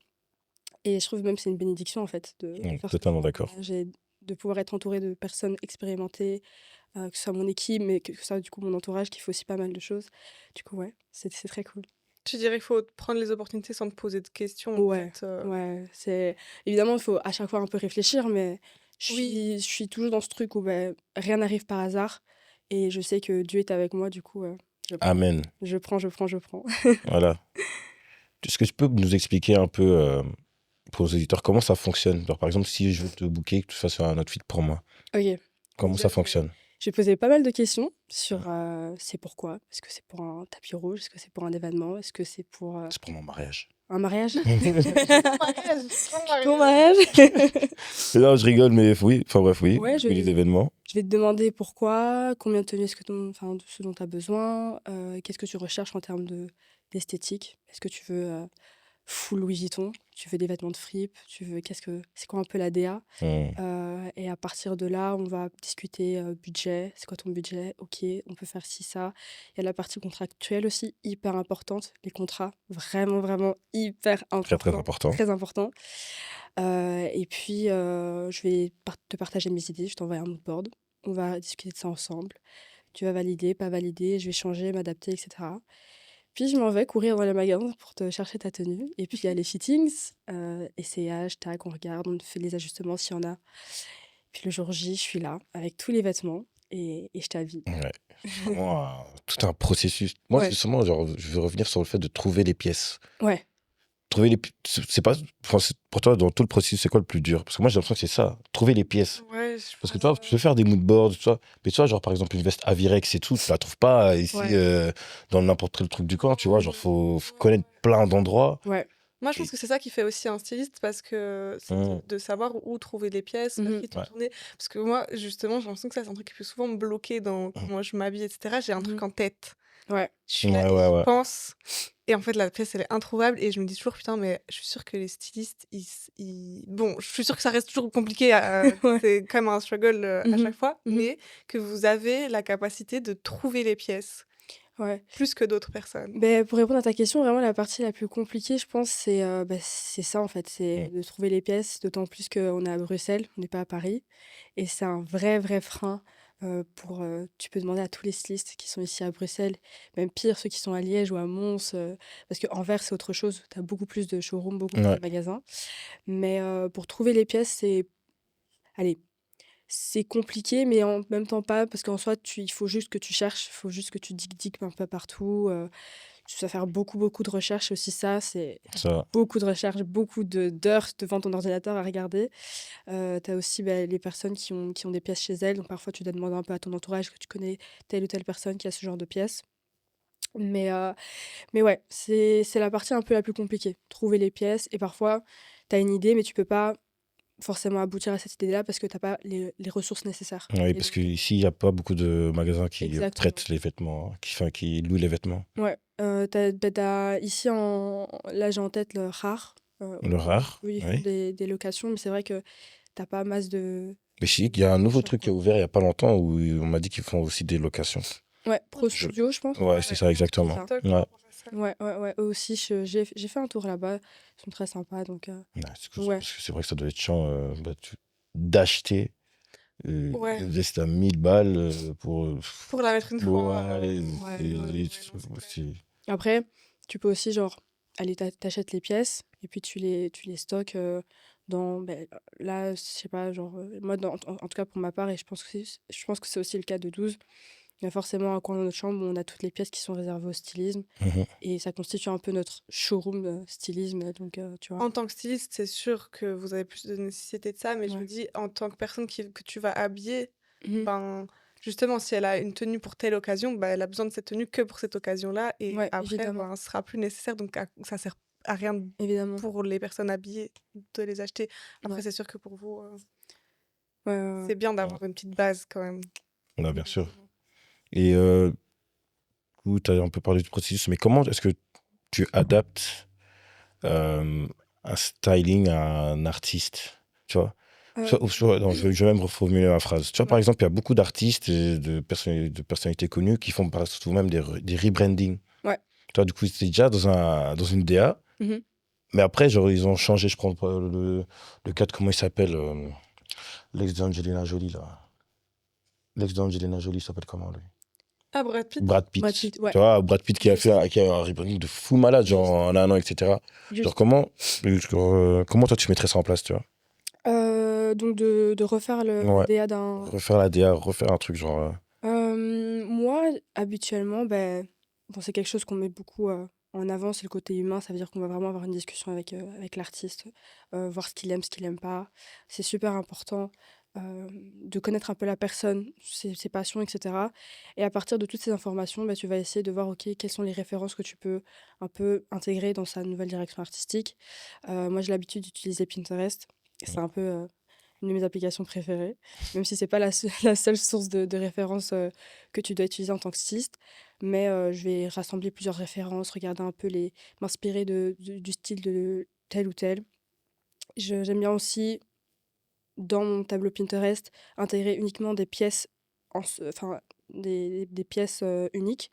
[SPEAKER 1] Et je trouve même que c'est une bénédiction, en fait, de faire ce que je
[SPEAKER 2] Totalement
[SPEAKER 1] fais à
[SPEAKER 2] d'accord.
[SPEAKER 1] mon âge et de pouvoir être entourée de personnes expérimentées, que ce soit mon équipe, mais que ce soit du coup mon entourage qui fait aussi pas mal de choses. Du coup, ouais, c'est très cool.
[SPEAKER 3] Tu dirais qu'il faut prendre les opportunités sans te poser de questions. En
[SPEAKER 1] Ouais,
[SPEAKER 3] fait,
[SPEAKER 1] ouais, c'est évidemment, il faut à chaque fois un peu réfléchir, mais
[SPEAKER 3] Oui.
[SPEAKER 1] je suis toujours dans ce truc où ben, rien n'arrive par hasard et je sais que Dieu est avec moi, du coup,
[SPEAKER 2] Amen.
[SPEAKER 1] je prends.
[SPEAKER 2] Voilà. Est-ce que tu peux nous expliquer un peu, pour les auditeurs, comment ça fonctionne? Genre, par exemple, si je veux te booker, que tu fasses un outfit pour moi,
[SPEAKER 1] Ok,
[SPEAKER 2] comment ça fonctionne?
[SPEAKER 1] j'ai posé pas mal de questions sur c'est pourquoi. Est-ce que c'est pour un tapis rouge? Est-ce que c'est pour un événement? Est-ce que c'est pour
[SPEAKER 2] C'est pour mon mariage.
[SPEAKER 1] un mariage?
[SPEAKER 3] Ton
[SPEAKER 1] Ton
[SPEAKER 3] mariage.
[SPEAKER 1] mariage?
[SPEAKER 2] Non, je rigole, mais oui. Enfin bref, oui.
[SPEAKER 1] Ouais,
[SPEAKER 2] Oui, les événements.
[SPEAKER 1] Je vais te demander pourquoi, combien de tenues est-ce que de ce dont tu as besoin, qu'est-ce que tu recherches en termes d'esthétique. Est-ce que tu veux full Louis Vuitton? Tu veux des vêtements de fripe? C'est quoi un peu la DA? Et à partir de là, on va discuter budget. C'est quoi ton budget? Ok, on peut faire ci, ça. Il y a la partie contractuelle aussi, hyper importante. Les contrats, vraiment, vraiment hyper
[SPEAKER 2] Très, très
[SPEAKER 1] important.
[SPEAKER 2] important.
[SPEAKER 1] Très important. Et puis, je vais te partager mes idées. Je t'envoie un mood board. On va discuter de ça ensemble. Tu vas valider, pas valider. Je vais changer, m'adapter, etc. Puis, je m'en vais courir dans les magasins pour te chercher ta tenue. Et puis, il y a les fittings, essayage, tac, on regarde, on fait les ajustements s'il y en a. Puis, le jour J, je suis là avec tous les vêtements et je t'habille.
[SPEAKER 2] Ouais. Vraiment, tout un processus. Moi,
[SPEAKER 1] Ouais.
[SPEAKER 2] justement, genre, je veux revenir sur le fait de trouver les pièces.
[SPEAKER 1] Ouais.
[SPEAKER 2] Trouver les c'est pas enfin, pour toi, dans tout le processus, c'est quoi le plus dur? Parce que moi, j'ai l'impression que c'est ça. Trouver les pièces.
[SPEAKER 3] Ouais,
[SPEAKER 2] Parce que toi, tu peux faire des moodboards, tout ça. Mais tu vois, genre par exemple, une veste Avirex et tout, tu la trouves pas ici dans n'importe quel truc du corps, tu vois. Genre, faut connaître plein d'endroits.
[SPEAKER 1] Ouais.
[SPEAKER 3] Moi, je pense que c'est ça qui fait aussi un styliste, parce que c'est de savoir où trouver les pièces, vers qui te tourner. Parce que moi, justement, j'ai l'impression que ça, c'est un truc qui peut souvent me bloquer dans comment je m'habille, etc. J'ai un truc en tête.
[SPEAKER 1] Ouais.
[SPEAKER 3] Je suis là, je pense. Et en fait, la pièce, elle est introuvable. Et je me dis toujours, putain, mais je suis sûre que les stylistes, bon, je suis sûre que ça reste toujours compliqué. C'est quand même un struggle à chaque fois. Mais que vous avez la capacité de trouver les pièces.
[SPEAKER 1] Ouais.
[SPEAKER 3] Plus que d'autres personnes.
[SPEAKER 1] Pour répondre à ta question, vraiment la partie la plus compliquée, je pense, c'est ça en fait, c'est de trouver les pièces, d'autant plus qu'on est à Bruxelles, on n'est pas à Paris. Et c'est un vrai frein tu peux demander à tous les stylistes qui sont ici à Bruxelles, même pire ceux qui sont à Liège ou à Mons, parce qu'Anvers c'est autre chose, tu as beaucoup plus de showrooms, beaucoup plus de magasins. Mais pour trouver les pièces, allez, c'est compliqué, mais en même temps pas, parce qu'en soi, il faut juste que tu cherches, il faut juste que tu digues un peu partout. Tu vas faire beaucoup de recherches aussi, c'est beaucoup de recherches, beaucoup d'heures devant ton ordinateur à regarder. Tu as aussi les personnes qui ont des pièces chez elles, donc parfois tu dois demander un peu à ton entourage que tu connais telle ou telle personne qui a ce genre de pièces. Mais ouais, c'est la partie un peu la plus compliquée, trouver les pièces, et parfois tu as une idée, mais tu peux pas forcément aboutir à cette idée-là parce que tu n'as pas les ressources nécessaires.
[SPEAKER 2] Oui, parce qu'ici, il n'y a pas beaucoup de magasins qui traitent les vêtements, qui louent les vêtements.
[SPEAKER 1] Ouais, ici, là j'ai en tête le RAR.
[SPEAKER 2] Le RAR,
[SPEAKER 1] oui. Ils font des locations, mais c'est vrai que tu n'as pas masse de...
[SPEAKER 2] Mais chic, il y a un nouveau truc qui est ouvert il n'y a pas longtemps où on m'a dit qu'ils font aussi des locations.
[SPEAKER 1] Ouais, Pro Studio, je pense.
[SPEAKER 2] Ouais, c'est ça, exactement.
[SPEAKER 1] Ouais, eux aussi, j'ai fait un tour là-bas. Ils sont très sympas, donc...
[SPEAKER 2] Parce que c'est vrai que ça doit être chiant d'acheter une veste à 1000 balles pour
[SPEAKER 3] la mettre une fois.
[SPEAKER 1] Après, tu peux aussi, genre, aller t'achètes les pièces et puis tu les stockes dans... là, je sais pas, genre... moi, en tout cas, pour ma part, et je pense que c'est aussi le cas de 12, il y a forcément un coin dans notre chambre où on a toutes les pièces qui sont réservées au stylisme. Et ça constitue un peu notre showroom stylisme. Donc, tu vois.
[SPEAKER 3] En tant que styliste, c'est sûr que vous avez plus de nécessité de ça. Mais je me dis, en tant que personne que tu vas habiller, justement, si elle a une tenue pour telle occasion, elle a besoin de cette tenue que pour cette occasion-là. Et après, ce sera plus nécessaire. Donc, ça sert à rien pour les personnes habillées de les acheter. Après, c'est sûr que pour vous, c'est bien d'avoir une petite base quand même.
[SPEAKER 2] Ouais, bien sûr. Et tu as un peu parlé du processus, mais comment est-ce que tu adaptes un styling à un artiste, tu vois? Je vais même reformuler ma phrase. Tu vois, par exemple, il y a beaucoup d'artistes et de personnalités connues qui font souvent même des rebranding.
[SPEAKER 1] Ouais.
[SPEAKER 2] Tu vois, du coup, c'est déjà dans une DA, mais après, genre, ils ont changé. Je prends le cas de comment il s'appelle, l'ex d'Angelina Jolie, là. L'ex d'Angelina Jolie s'appelle comment, lui?
[SPEAKER 3] Ah, Brad Pitt.
[SPEAKER 1] Ouais.
[SPEAKER 2] Tu vois, Brad Pitt qui a un rebranding de fou malade, genre en un an, etc. Genre, comment toi tu mettrais ça en place, tu vois?
[SPEAKER 1] Donc de refaire le DA d'un...
[SPEAKER 2] Refaire la DA, refaire un truc genre...
[SPEAKER 1] moi, habituellement, c'est quelque chose qu'on met beaucoup en avant, c'est le côté humain. Ça veut dire qu'on va vraiment avoir une discussion avec l'artiste, voir ce qu'il aime, ce qu'il aime pas. C'est super important de connaître un peu la personne, ses passions, etc. Et à partir de toutes ces informations, tu vas essayer de voir, OK, quelles sont les références que tu peux un peu intégrer dans sa nouvelle direction artistique. Moi, j'ai l'habitude d'utiliser Pinterest. C'est un peu une de mes applications préférées, même si c'est pas la seule source de référence que tu dois utiliser en tant que styliste. Mais je vais rassembler plusieurs références, regarder un peu m'inspirer du style de tel ou tel. J'aime bien aussi, dans mon tableau Pinterest, intégrer uniquement des pièces, des pièces uniques,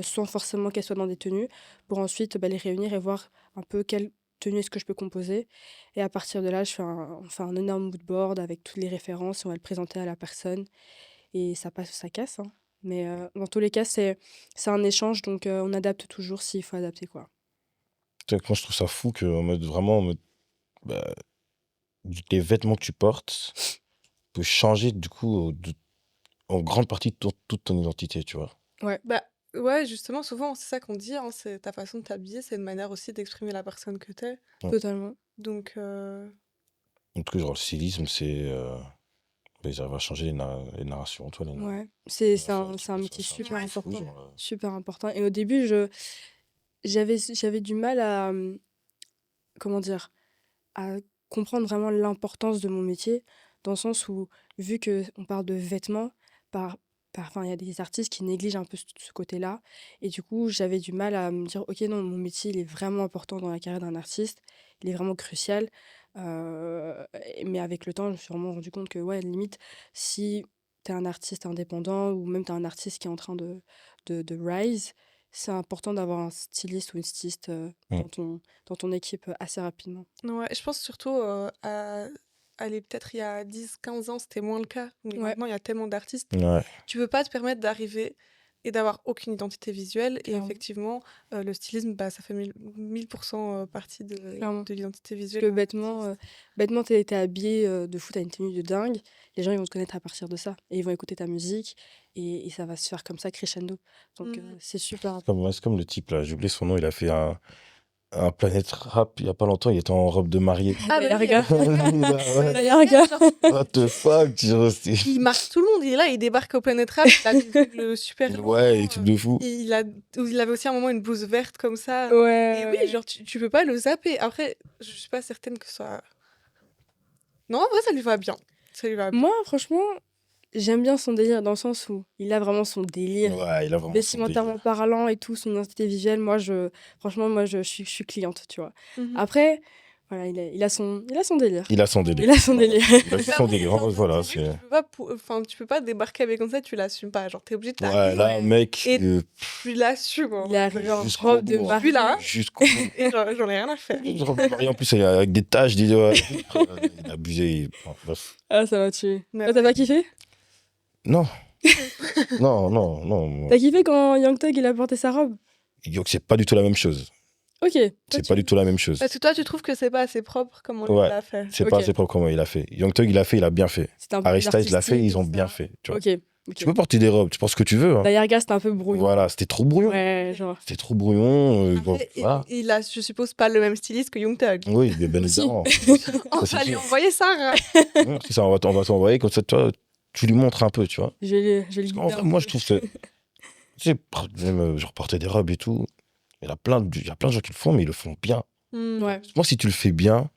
[SPEAKER 1] sans forcément qu'elles soient dans des tenues, pour ensuite les réunir et voir un peu quelle tenue est-ce que je peux composer. Et à partir de là, on fait un énorme mood board avec toutes les références et on va le présenter à la personne. Et ça passe ou ça casse, hein. Mais dans tous les cas, c'est un échange, donc on adapte toujours s'il faut adapter, quoi.
[SPEAKER 2] Moi, je trouve ça fou que les vêtements que tu portes peuvent changer du coup en grande partie toute ton identité, tu vois.
[SPEAKER 1] Ouais.
[SPEAKER 3] Ouais, justement, souvent, c'est ça qu'on dit, hein, c'est ta façon de t'habiller, c'est une manière aussi d'exprimer la personne que t'es.
[SPEAKER 1] Totalement.
[SPEAKER 3] Donc,
[SPEAKER 2] En tout cas, genre, le stylisme, c'est Mais ça va changer les narrations, toi,
[SPEAKER 1] Ouais, c'est
[SPEAKER 2] narrations,
[SPEAKER 1] un métier
[SPEAKER 2] ça,
[SPEAKER 1] super
[SPEAKER 3] Ouais,
[SPEAKER 1] important.
[SPEAKER 2] toujours,
[SPEAKER 1] Super important. Et au début, j'avais du mal à, comment dire, à comprendre vraiment l'importance de mon métier, dans le sens où, vu qu'on parle de vêtements, enfin, il y a des artistes qui négligent un peu ce côté-là. Et du coup, j'avais du mal à me dire, ok, non, mon métier, il est vraiment important dans la carrière d'un artiste, il est vraiment crucial. Mais avec le temps, je me suis vraiment rendu compte que, ouais, limite, si t'es un artiste indépendant ou même t'es un artiste qui est en train de rise, c'est important d'avoir un styliste ou une styliste
[SPEAKER 2] Mm.
[SPEAKER 1] dans ton équipe assez rapidement.
[SPEAKER 3] Ouais, je pense surtout allez, peut-être il y a 10-15 ans, c'était moins le cas. Mais
[SPEAKER 1] Ouais.
[SPEAKER 3] maintenant, il y a tellement d'artistes.
[SPEAKER 2] Ouais.
[SPEAKER 3] Tu peux pas te permettre d'arriver et d'avoir aucune identité visuelle. Et
[SPEAKER 1] Clairement.
[SPEAKER 3] effectivement, le stylisme, bah, ça fait 1000% partie
[SPEAKER 1] Clairement.
[SPEAKER 3] de l'identité
[SPEAKER 1] Parce
[SPEAKER 3] visuelle.
[SPEAKER 1] que bêtement, t'es habillé de fou, t'as une tenue de dingue, les gens ils vont te connaître à partir de ça. Et ils vont écouter ta musique et ça va se faire comme ça crescendo. Donc
[SPEAKER 3] Mhm.
[SPEAKER 1] c'est super important.
[SPEAKER 2] C'est comme le type, là, j'ai oublié son nom, il a fait un Planète Rap il y a pas longtemps, il était en robe de mariée.
[SPEAKER 3] Ah,
[SPEAKER 1] Bah,
[SPEAKER 3] bah
[SPEAKER 1] y a
[SPEAKER 3] oui,
[SPEAKER 1] un gars,
[SPEAKER 2] Ouais.
[SPEAKER 1] y a un gars.
[SPEAKER 2] What the fuck, genre,
[SPEAKER 3] il marque tout le monde. Il est là, il débarque au Planet Rap, il a des ongles super longs.
[SPEAKER 2] Ouais, les trucs de fou.
[SPEAKER 3] Il avait aussi à un moment une blouse verte comme ça. Et
[SPEAKER 1] Ouais.
[SPEAKER 3] oui, genre, tu peux pas le zapper. Après, je suis pas certaine que ce soit. Non, en vrai, ça lui va bien. Ça lui va bien.
[SPEAKER 1] Moi, franchement, j'aime bien son délire dans le sens où il a vraiment son délire.
[SPEAKER 2] Ouais, il a vraiment son
[SPEAKER 1] Vestimentairement
[SPEAKER 2] délire.
[SPEAKER 1] parlant et tout, son identité visuelle, franchement, je suis cliente, tu vois.
[SPEAKER 3] Mhm.
[SPEAKER 1] Après, voilà, il a son délire.
[SPEAKER 2] Il a son délire.
[SPEAKER 1] Il a son délire.
[SPEAKER 2] Il a son délire.
[SPEAKER 3] Dans un
[SPEAKER 2] Voilà,
[SPEAKER 3] interview,
[SPEAKER 2] c'est.
[SPEAKER 3] tu peux pas débarquer avec comme ça, tu l'assumes pas. Genre, t'es obligé de
[SPEAKER 2] Ouais,
[SPEAKER 3] t'arrêter.
[SPEAKER 2] là, mec,
[SPEAKER 3] Et tu l'assumes. Hein.
[SPEAKER 1] Il est arrivé en
[SPEAKER 2] Jusqu'au
[SPEAKER 1] robe de
[SPEAKER 2] bout, hein.
[SPEAKER 1] mariée.
[SPEAKER 3] Puis là,
[SPEAKER 2] jusqu'au bout.
[SPEAKER 3] et j'en ai rien à faire.
[SPEAKER 2] Une robe de mariée, en plus, avec des taches, il a abusé. Bon, bref.
[SPEAKER 1] Ah, ça m'a tué.
[SPEAKER 3] Mais
[SPEAKER 1] Toi, t'as pas kiffé?
[SPEAKER 2] Non. Non.
[SPEAKER 1] T'as kiffé quand Young Thug il a porté sa robe?
[SPEAKER 2] Donc, c'est pas du tout la même chose.
[SPEAKER 1] Ok.
[SPEAKER 2] C'est pas du tout la même chose.
[SPEAKER 3] Parce que toi, tu trouves que c'est pas assez propre comme on
[SPEAKER 2] Ouais.
[SPEAKER 3] l'a fait.
[SPEAKER 2] C'est pas
[SPEAKER 1] Ok.
[SPEAKER 2] assez propre comment il a fait. Young Thug, il a fait, il a bien fait.
[SPEAKER 1] C'était un peu
[SPEAKER 2] Harry
[SPEAKER 1] plus
[SPEAKER 2] Styles l'a fait,
[SPEAKER 1] artistique,
[SPEAKER 2] ils ont
[SPEAKER 1] ça.
[SPEAKER 2] bien fait. Tu vois.
[SPEAKER 1] Ok.
[SPEAKER 2] Tu peux porter des robes, tu penses ce que tu veux. Hein.
[SPEAKER 1] D'ailleurs, c'était un peu brouillon.
[SPEAKER 2] Voilà, c'était trop brouillon.
[SPEAKER 1] Ouais, genre.
[SPEAKER 2] C'était trop brouillon. Bon,
[SPEAKER 3] Après,
[SPEAKER 2] voilà.
[SPEAKER 3] il a, je suppose, pas le même styliste que Young Thug.
[SPEAKER 2] Oui, bien évidemment.
[SPEAKER 3] On
[SPEAKER 2] c'est
[SPEAKER 3] va lui
[SPEAKER 2] sûr.
[SPEAKER 3] envoyer ça. Hein.
[SPEAKER 2] C'est ça, on va t'envoyer comme ça, toi, tu lui montres un peu, tu vois.
[SPEAKER 1] Je vais lui
[SPEAKER 2] En
[SPEAKER 1] guider
[SPEAKER 2] vrai,
[SPEAKER 1] un
[SPEAKER 2] moi,
[SPEAKER 1] peu.
[SPEAKER 2] je trouve que, tu sais, même genre porter des robes et tout, il y a plein de gens qui le font, mais ils le font bien.
[SPEAKER 1] Ouais,
[SPEAKER 2] Moi, si tu le fais bien,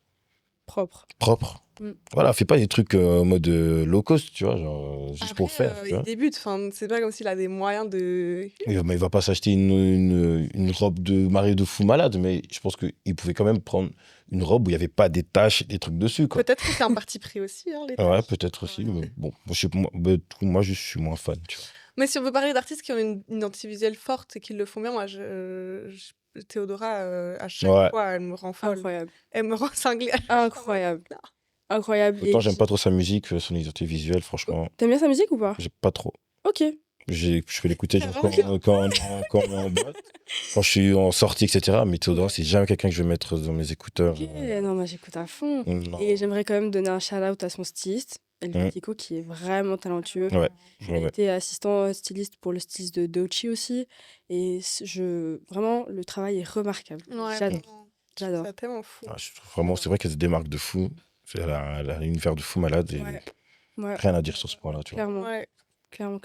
[SPEAKER 1] propre.
[SPEAKER 2] propre,
[SPEAKER 1] Mm.
[SPEAKER 2] voilà, fais pas des trucs en mode low cost, tu vois, genre, juste
[SPEAKER 3] Après,
[SPEAKER 2] pour faire. Tu
[SPEAKER 3] il
[SPEAKER 2] vois.
[SPEAKER 3] débute, c'est pas comme s'il a des moyens de.
[SPEAKER 2] Mais il va pas s'acheter une robe de mariée de fou malade, mais je pense qu'il pouvait quand même prendre une robe où il n'y avait pas des taches et des trucs dessus, quoi.
[SPEAKER 3] Peut-être que c'est un parti pris aussi. Hein, les
[SPEAKER 2] Ouais,
[SPEAKER 3] tâches.
[SPEAKER 2] peut-être aussi,
[SPEAKER 3] Ouais.
[SPEAKER 2] mais bon, moi, je suis moins fan, tu vois.
[SPEAKER 3] Mais si on veut parler d'artistes qui ont une identité visuelle forte et qui le font bien, moi, Théodora, à chaque
[SPEAKER 2] Ouais.
[SPEAKER 3] fois, elle me rend folle.
[SPEAKER 1] Incroyable.
[SPEAKER 3] Elle me rend cinglée.
[SPEAKER 1] Incroyable. Incroyable.
[SPEAKER 2] Autant
[SPEAKER 1] Et
[SPEAKER 2] j'aime pas trop sa musique, son identité visuelle, franchement,
[SPEAKER 1] t'aimes bien sa musique ou pas?
[SPEAKER 2] j'ai pas trop.
[SPEAKER 1] Ok.
[SPEAKER 2] Je peux l'écouter genre,
[SPEAKER 3] C'est vraiment
[SPEAKER 2] quand on est en boîte, quand je suis en sortie, etc. Mais Théodora, c'est jamais quelqu'un que je vais mettre dans mes écouteurs.
[SPEAKER 1] Ok, non, moi j'écoute à fond.
[SPEAKER 2] Non.
[SPEAKER 1] Et j'aimerais quand même donner un shout-out à son styliste, Elvitico, qui est vraiment talentueux.
[SPEAKER 2] Ouais,
[SPEAKER 1] Il
[SPEAKER 2] ouais.
[SPEAKER 1] était assistant styliste pour le styliste de Doechii aussi. Et vraiment, le travail est remarquable.
[SPEAKER 3] Ouais,
[SPEAKER 1] J'adore.
[SPEAKER 3] vraiment.
[SPEAKER 1] J'adore.
[SPEAKER 3] C'est tellement fou.
[SPEAKER 2] Ah, je trouve vraiment, c'est vrai qu'elle se démarque de fou. Elle a un univers de fou malade et
[SPEAKER 1] Ouais. Ouais,
[SPEAKER 2] rien à dire sur ce point-là, tu vois.
[SPEAKER 1] clairement.
[SPEAKER 3] Ouais.
[SPEAKER 1] Clairement.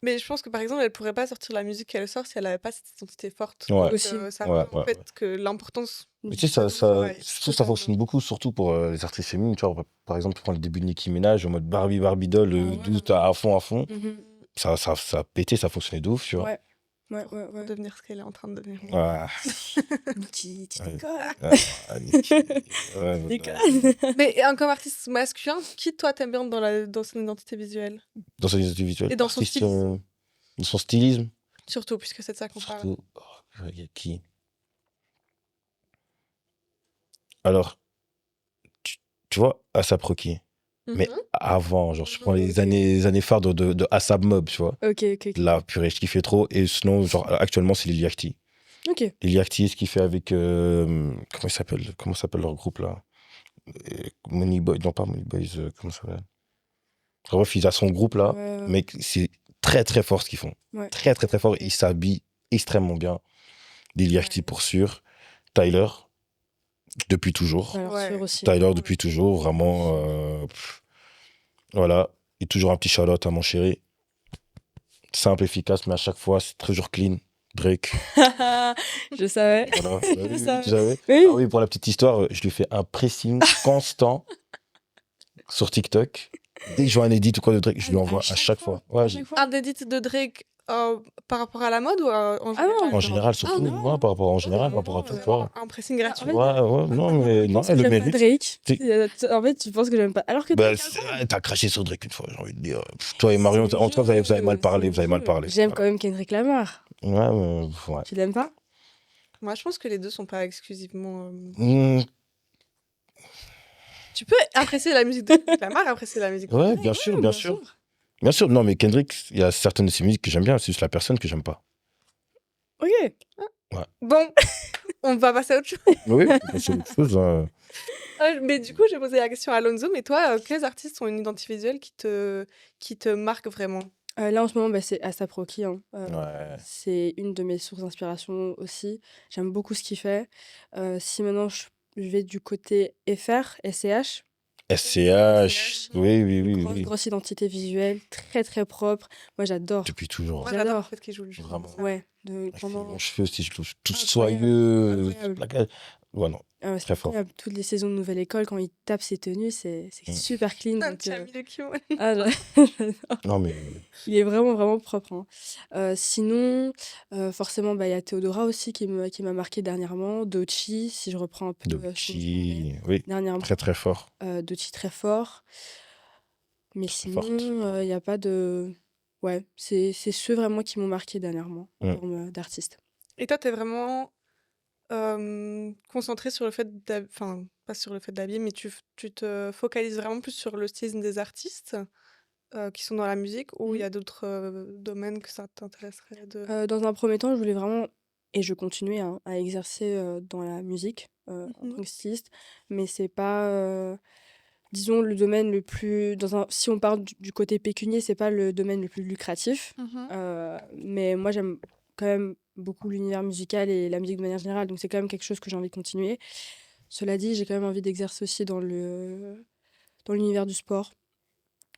[SPEAKER 3] Mais je pense que par exemple, elle pourrait pas sortir la musique qu'elle sort si elle avait pas cette identité forte.
[SPEAKER 2] Ouais.
[SPEAKER 3] Donc,
[SPEAKER 1] Aussi.
[SPEAKER 3] ça
[SPEAKER 2] Ouais,
[SPEAKER 3] montre en
[SPEAKER 2] ouais,
[SPEAKER 3] fait que l'importance.
[SPEAKER 2] Mais tu sais,
[SPEAKER 3] Ouais,
[SPEAKER 2] je trouve que ça fonctionne beaucoup, surtout pour les artistes féminines. Tu vois, par exemple, prendre le début de Nicki Minaj en mode Barbie doll,
[SPEAKER 1] Ouais.
[SPEAKER 2] d'où t'as à fond.
[SPEAKER 1] Mhm.
[SPEAKER 2] Ça a pété, ça fonctionnait de ouf, tu vois.
[SPEAKER 1] Ouais.
[SPEAKER 3] Devenir ce qu'elle est en train de devenir.
[SPEAKER 2] Ouais.
[SPEAKER 1] Tu
[SPEAKER 2] Ouais.
[SPEAKER 1] déconnes.
[SPEAKER 2] Nicki. Ouais,
[SPEAKER 1] Tu déconnes.
[SPEAKER 3] Mais comme artiste masculin, qui toi t'aimes bien dans son identité visuelle?
[SPEAKER 2] Dans son identité visuelle.
[SPEAKER 3] Et dans son
[SPEAKER 2] artiste,
[SPEAKER 3] stylisme.
[SPEAKER 2] dans son stylisme.
[SPEAKER 3] Surtout, puisque c'est de ça qu'on parle.
[SPEAKER 2] Surtout. Il y a qui? Alors, tu vois, ASAP Rocky. Mais
[SPEAKER 3] Mhm.
[SPEAKER 2] avant, genre, je prends les années phares de ASAP Mob, tu vois.
[SPEAKER 1] Ok.
[SPEAKER 2] Là, purée, je kiffais trop. Et sinon, genre, actuellement, c'est Lil Yachty.
[SPEAKER 1] Ok.
[SPEAKER 2] Lil Yachty, ce qu'il fait avec. Comment s'appelle leur groupe, là? Moneyboy. Non, pas Moneyboys. Comment ça s'appelle? Bref, il a son groupe, là.
[SPEAKER 1] Ouais.
[SPEAKER 2] Mais c'est très, très fort ce qu'ils font.
[SPEAKER 1] Ouais.
[SPEAKER 2] Très, très, très fort. Ils s'habillent extrêmement bien. Lil Yachty, pour sûr. Tyler, depuis toujours.
[SPEAKER 1] Alors,
[SPEAKER 3] Ouais.
[SPEAKER 1] sûr aussi.
[SPEAKER 2] Tyler, depuis toujours. Vraiment. Voilà. Et toujours un petit shout-out à mon chéri. Simple, efficace, mais à chaque fois, c'est toujours clean. Drake.
[SPEAKER 1] Je savais.
[SPEAKER 2] Voilà. Bah oui,
[SPEAKER 1] Je
[SPEAKER 2] oui,
[SPEAKER 1] savais.
[SPEAKER 2] tu savais.
[SPEAKER 1] Oui.
[SPEAKER 2] Ah oui, pour la petite histoire, je lui fais un pressing constant sur TikTok. Dès que je vois un edit ou quoi de Drake, je lui envoie à chaque fois. Ouais,
[SPEAKER 1] À chaque fois.
[SPEAKER 3] Un edit de Drake par rapport à la mode ou en
[SPEAKER 1] Ah non,
[SPEAKER 3] général?
[SPEAKER 2] en général, surtout.
[SPEAKER 1] non.
[SPEAKER 2] Ouais, par rapport en général, par rapport à tout.
[SPEAKER 3] Vraiment un pressing gratuit.
[SPEAKER 1] en fait,
[SPEAKER 2] Ouais, ouais, non, mais
[SPEAKER 1] Tu
[SPEAKER 2] non,
[SPEAKER 1] penses que
[SPEAKER 2] elle le
[SPEAKER 1] j'aime pas
[SPEAKER 2] mérite.
[SPEAKER 1] Drake.
[SPEAKER 2] C'est-
[SPEAKER 1] En fait, tu penses que j'aime pas. Alors que
[SPEAKER 2] Bah,
[SPEAKER 1] Drake, incroyable.
[SPEAKER 2] t'as craché sur Drake une fois, j'ai envie de dire. Toi et Marion, en tout cas, vous avez mal parlé, vous avez mal parlé.
[SPEAKER 1] J'aime quand même Kendrick Lamar.
[SPEAKER 2] Ouais, mais, ouais.
[SPEAKER 1] Tu l'aimes pas?
[SPEAKER 3] Moi, je pense que les deux sont pas exclusivement.
[SPEAKER 2] Hmm,
[SPEAKER 3] Tu peux apprécier la musique de Kendrick Lamar, apprécier la musique de
[SPEAKER 2] ouais,
[SPEAKER 3] Drake.
[SPEAKER 2] bien sûr, bien sûr. Bien sûr, non, mais Kendrick, il y a certaines de ses musiques que j'aime bien, c'est juste la personne que j'aime pas.
[SPEAKER 1] Ok.
[SPEAKER 3] Bon, on va passer à autre chose.
[SPEAKER 2] Oui, c'est autre chose. Hein.
[SPEAKER 3] Mais du coup, j'ai posé la question à Alonso. Mais toi, quels artistes ont une identité visuelle qui te marque vraiment?
[SPEAKER 1] Là, en ce moment, bah, c'est A$AP Rocky. Hein.
[SPEAKER 2] Ouais.
[SPEAKER 1] C'est une de mes sources d'inspiration aussi. J'aime beaucoup ce qu'il fait. Si maintenant je vais du côté FR, SCH,
[SPEAKER 2] SCH, oui, oui, oui,
[SPEAKER 1] grosse,
[SPEAKER 2] oui.
[SPEAKER 1] grosse identité visuelle, très très propre. Moi, j'adore.
[SPEAKER 2] Depuis toujours.
[SPEAKER 3] Moi,
[SPEAKER 1] J'adore.
[SPEAKER 3] j'adore le fait qu'il joue le jeu.
[SPEAKER 2] Vraiment.
[SPEAKER 1] Ouais,
[SPEAKER 2] Avec ses
[SPEAKER 1] pendant.
[SPEAKER 2] longs cheveux aussi, je trouve tout
[SPEAKER 1] Incroyable,
[SPEAKER 2] soyeux.
[SPEAKER 1] incroyable.
[SPEAKER 2] Ouais, non.
[SPEAKER 1] C'est
[SPEAKER 2] Très fort.
[SPEAKER 1] incroyable. Toutes les saisons de Nouvelle École, quand il tape ses tenues, c'est super clean.
[SPEAKER 3] Un
[SPEAKER 1] Donc,
[SPEAKER 3] petit ami de Kimono.
[SPEAKER 1] j'adore.
[SPEAKER 2] Non, mais
[SPEAKER 1] Il est vraiment, vraiment propre. Hein. Sinon, forcément, bah, il y a Théodora aussi qui m'a marqué dernièrement. Doechii, si je reprends un peu ce dont je parlais
[SPEAKER 2] Doechii, oui,
[SPEAKER 1] dernièrement.
[SPEAKER 2] très très fort.
[SPEAKER 1] Doechii très fort. Mais
[SPEAKER 2] Très
[SPEAKER 1] sinon,
[SPEAKER 2] forte.
[SPEAKER 1] il n'y a pas de. Ouais, c'est ceux vraiment qui m'ont marqué dernièrement en
[SPEAKER 2] Mm.
[SPEAKER 1] termes d'artistes.
[SPEAKER 3] Et toi, t'es vraiment concentré sur le fait enfin, pas sur le fait d'habiller, mais tu te focalises vraiment plus sur le stylisme des artistes qui sont dans la musique, ou il y a d'autres domaines que ça t'intéresserait de...
[SPEAKER 1] Dans un premier temps, je voulais vraiment, et je continuais hein, à exercer dans la musique en
[SPEAKER 3] Mhm.
[SPEAKER 1] tant que styliste, mais c'est pas, disons, le domaine le plus. Si on parle du côté pécunier, c'est pas le domaine le plus lucratif.
[SPEAKER 3] Mhm.
[SPEAKER 1] Mais moi, j'aime quand même beaucoup l'univers musical et la musique de manière générale, donc c'est quand même quelque chose que j'ai envie de continuer. Cela dit, j'ai quand même envie d'exercer aussi dans l'univers du sport,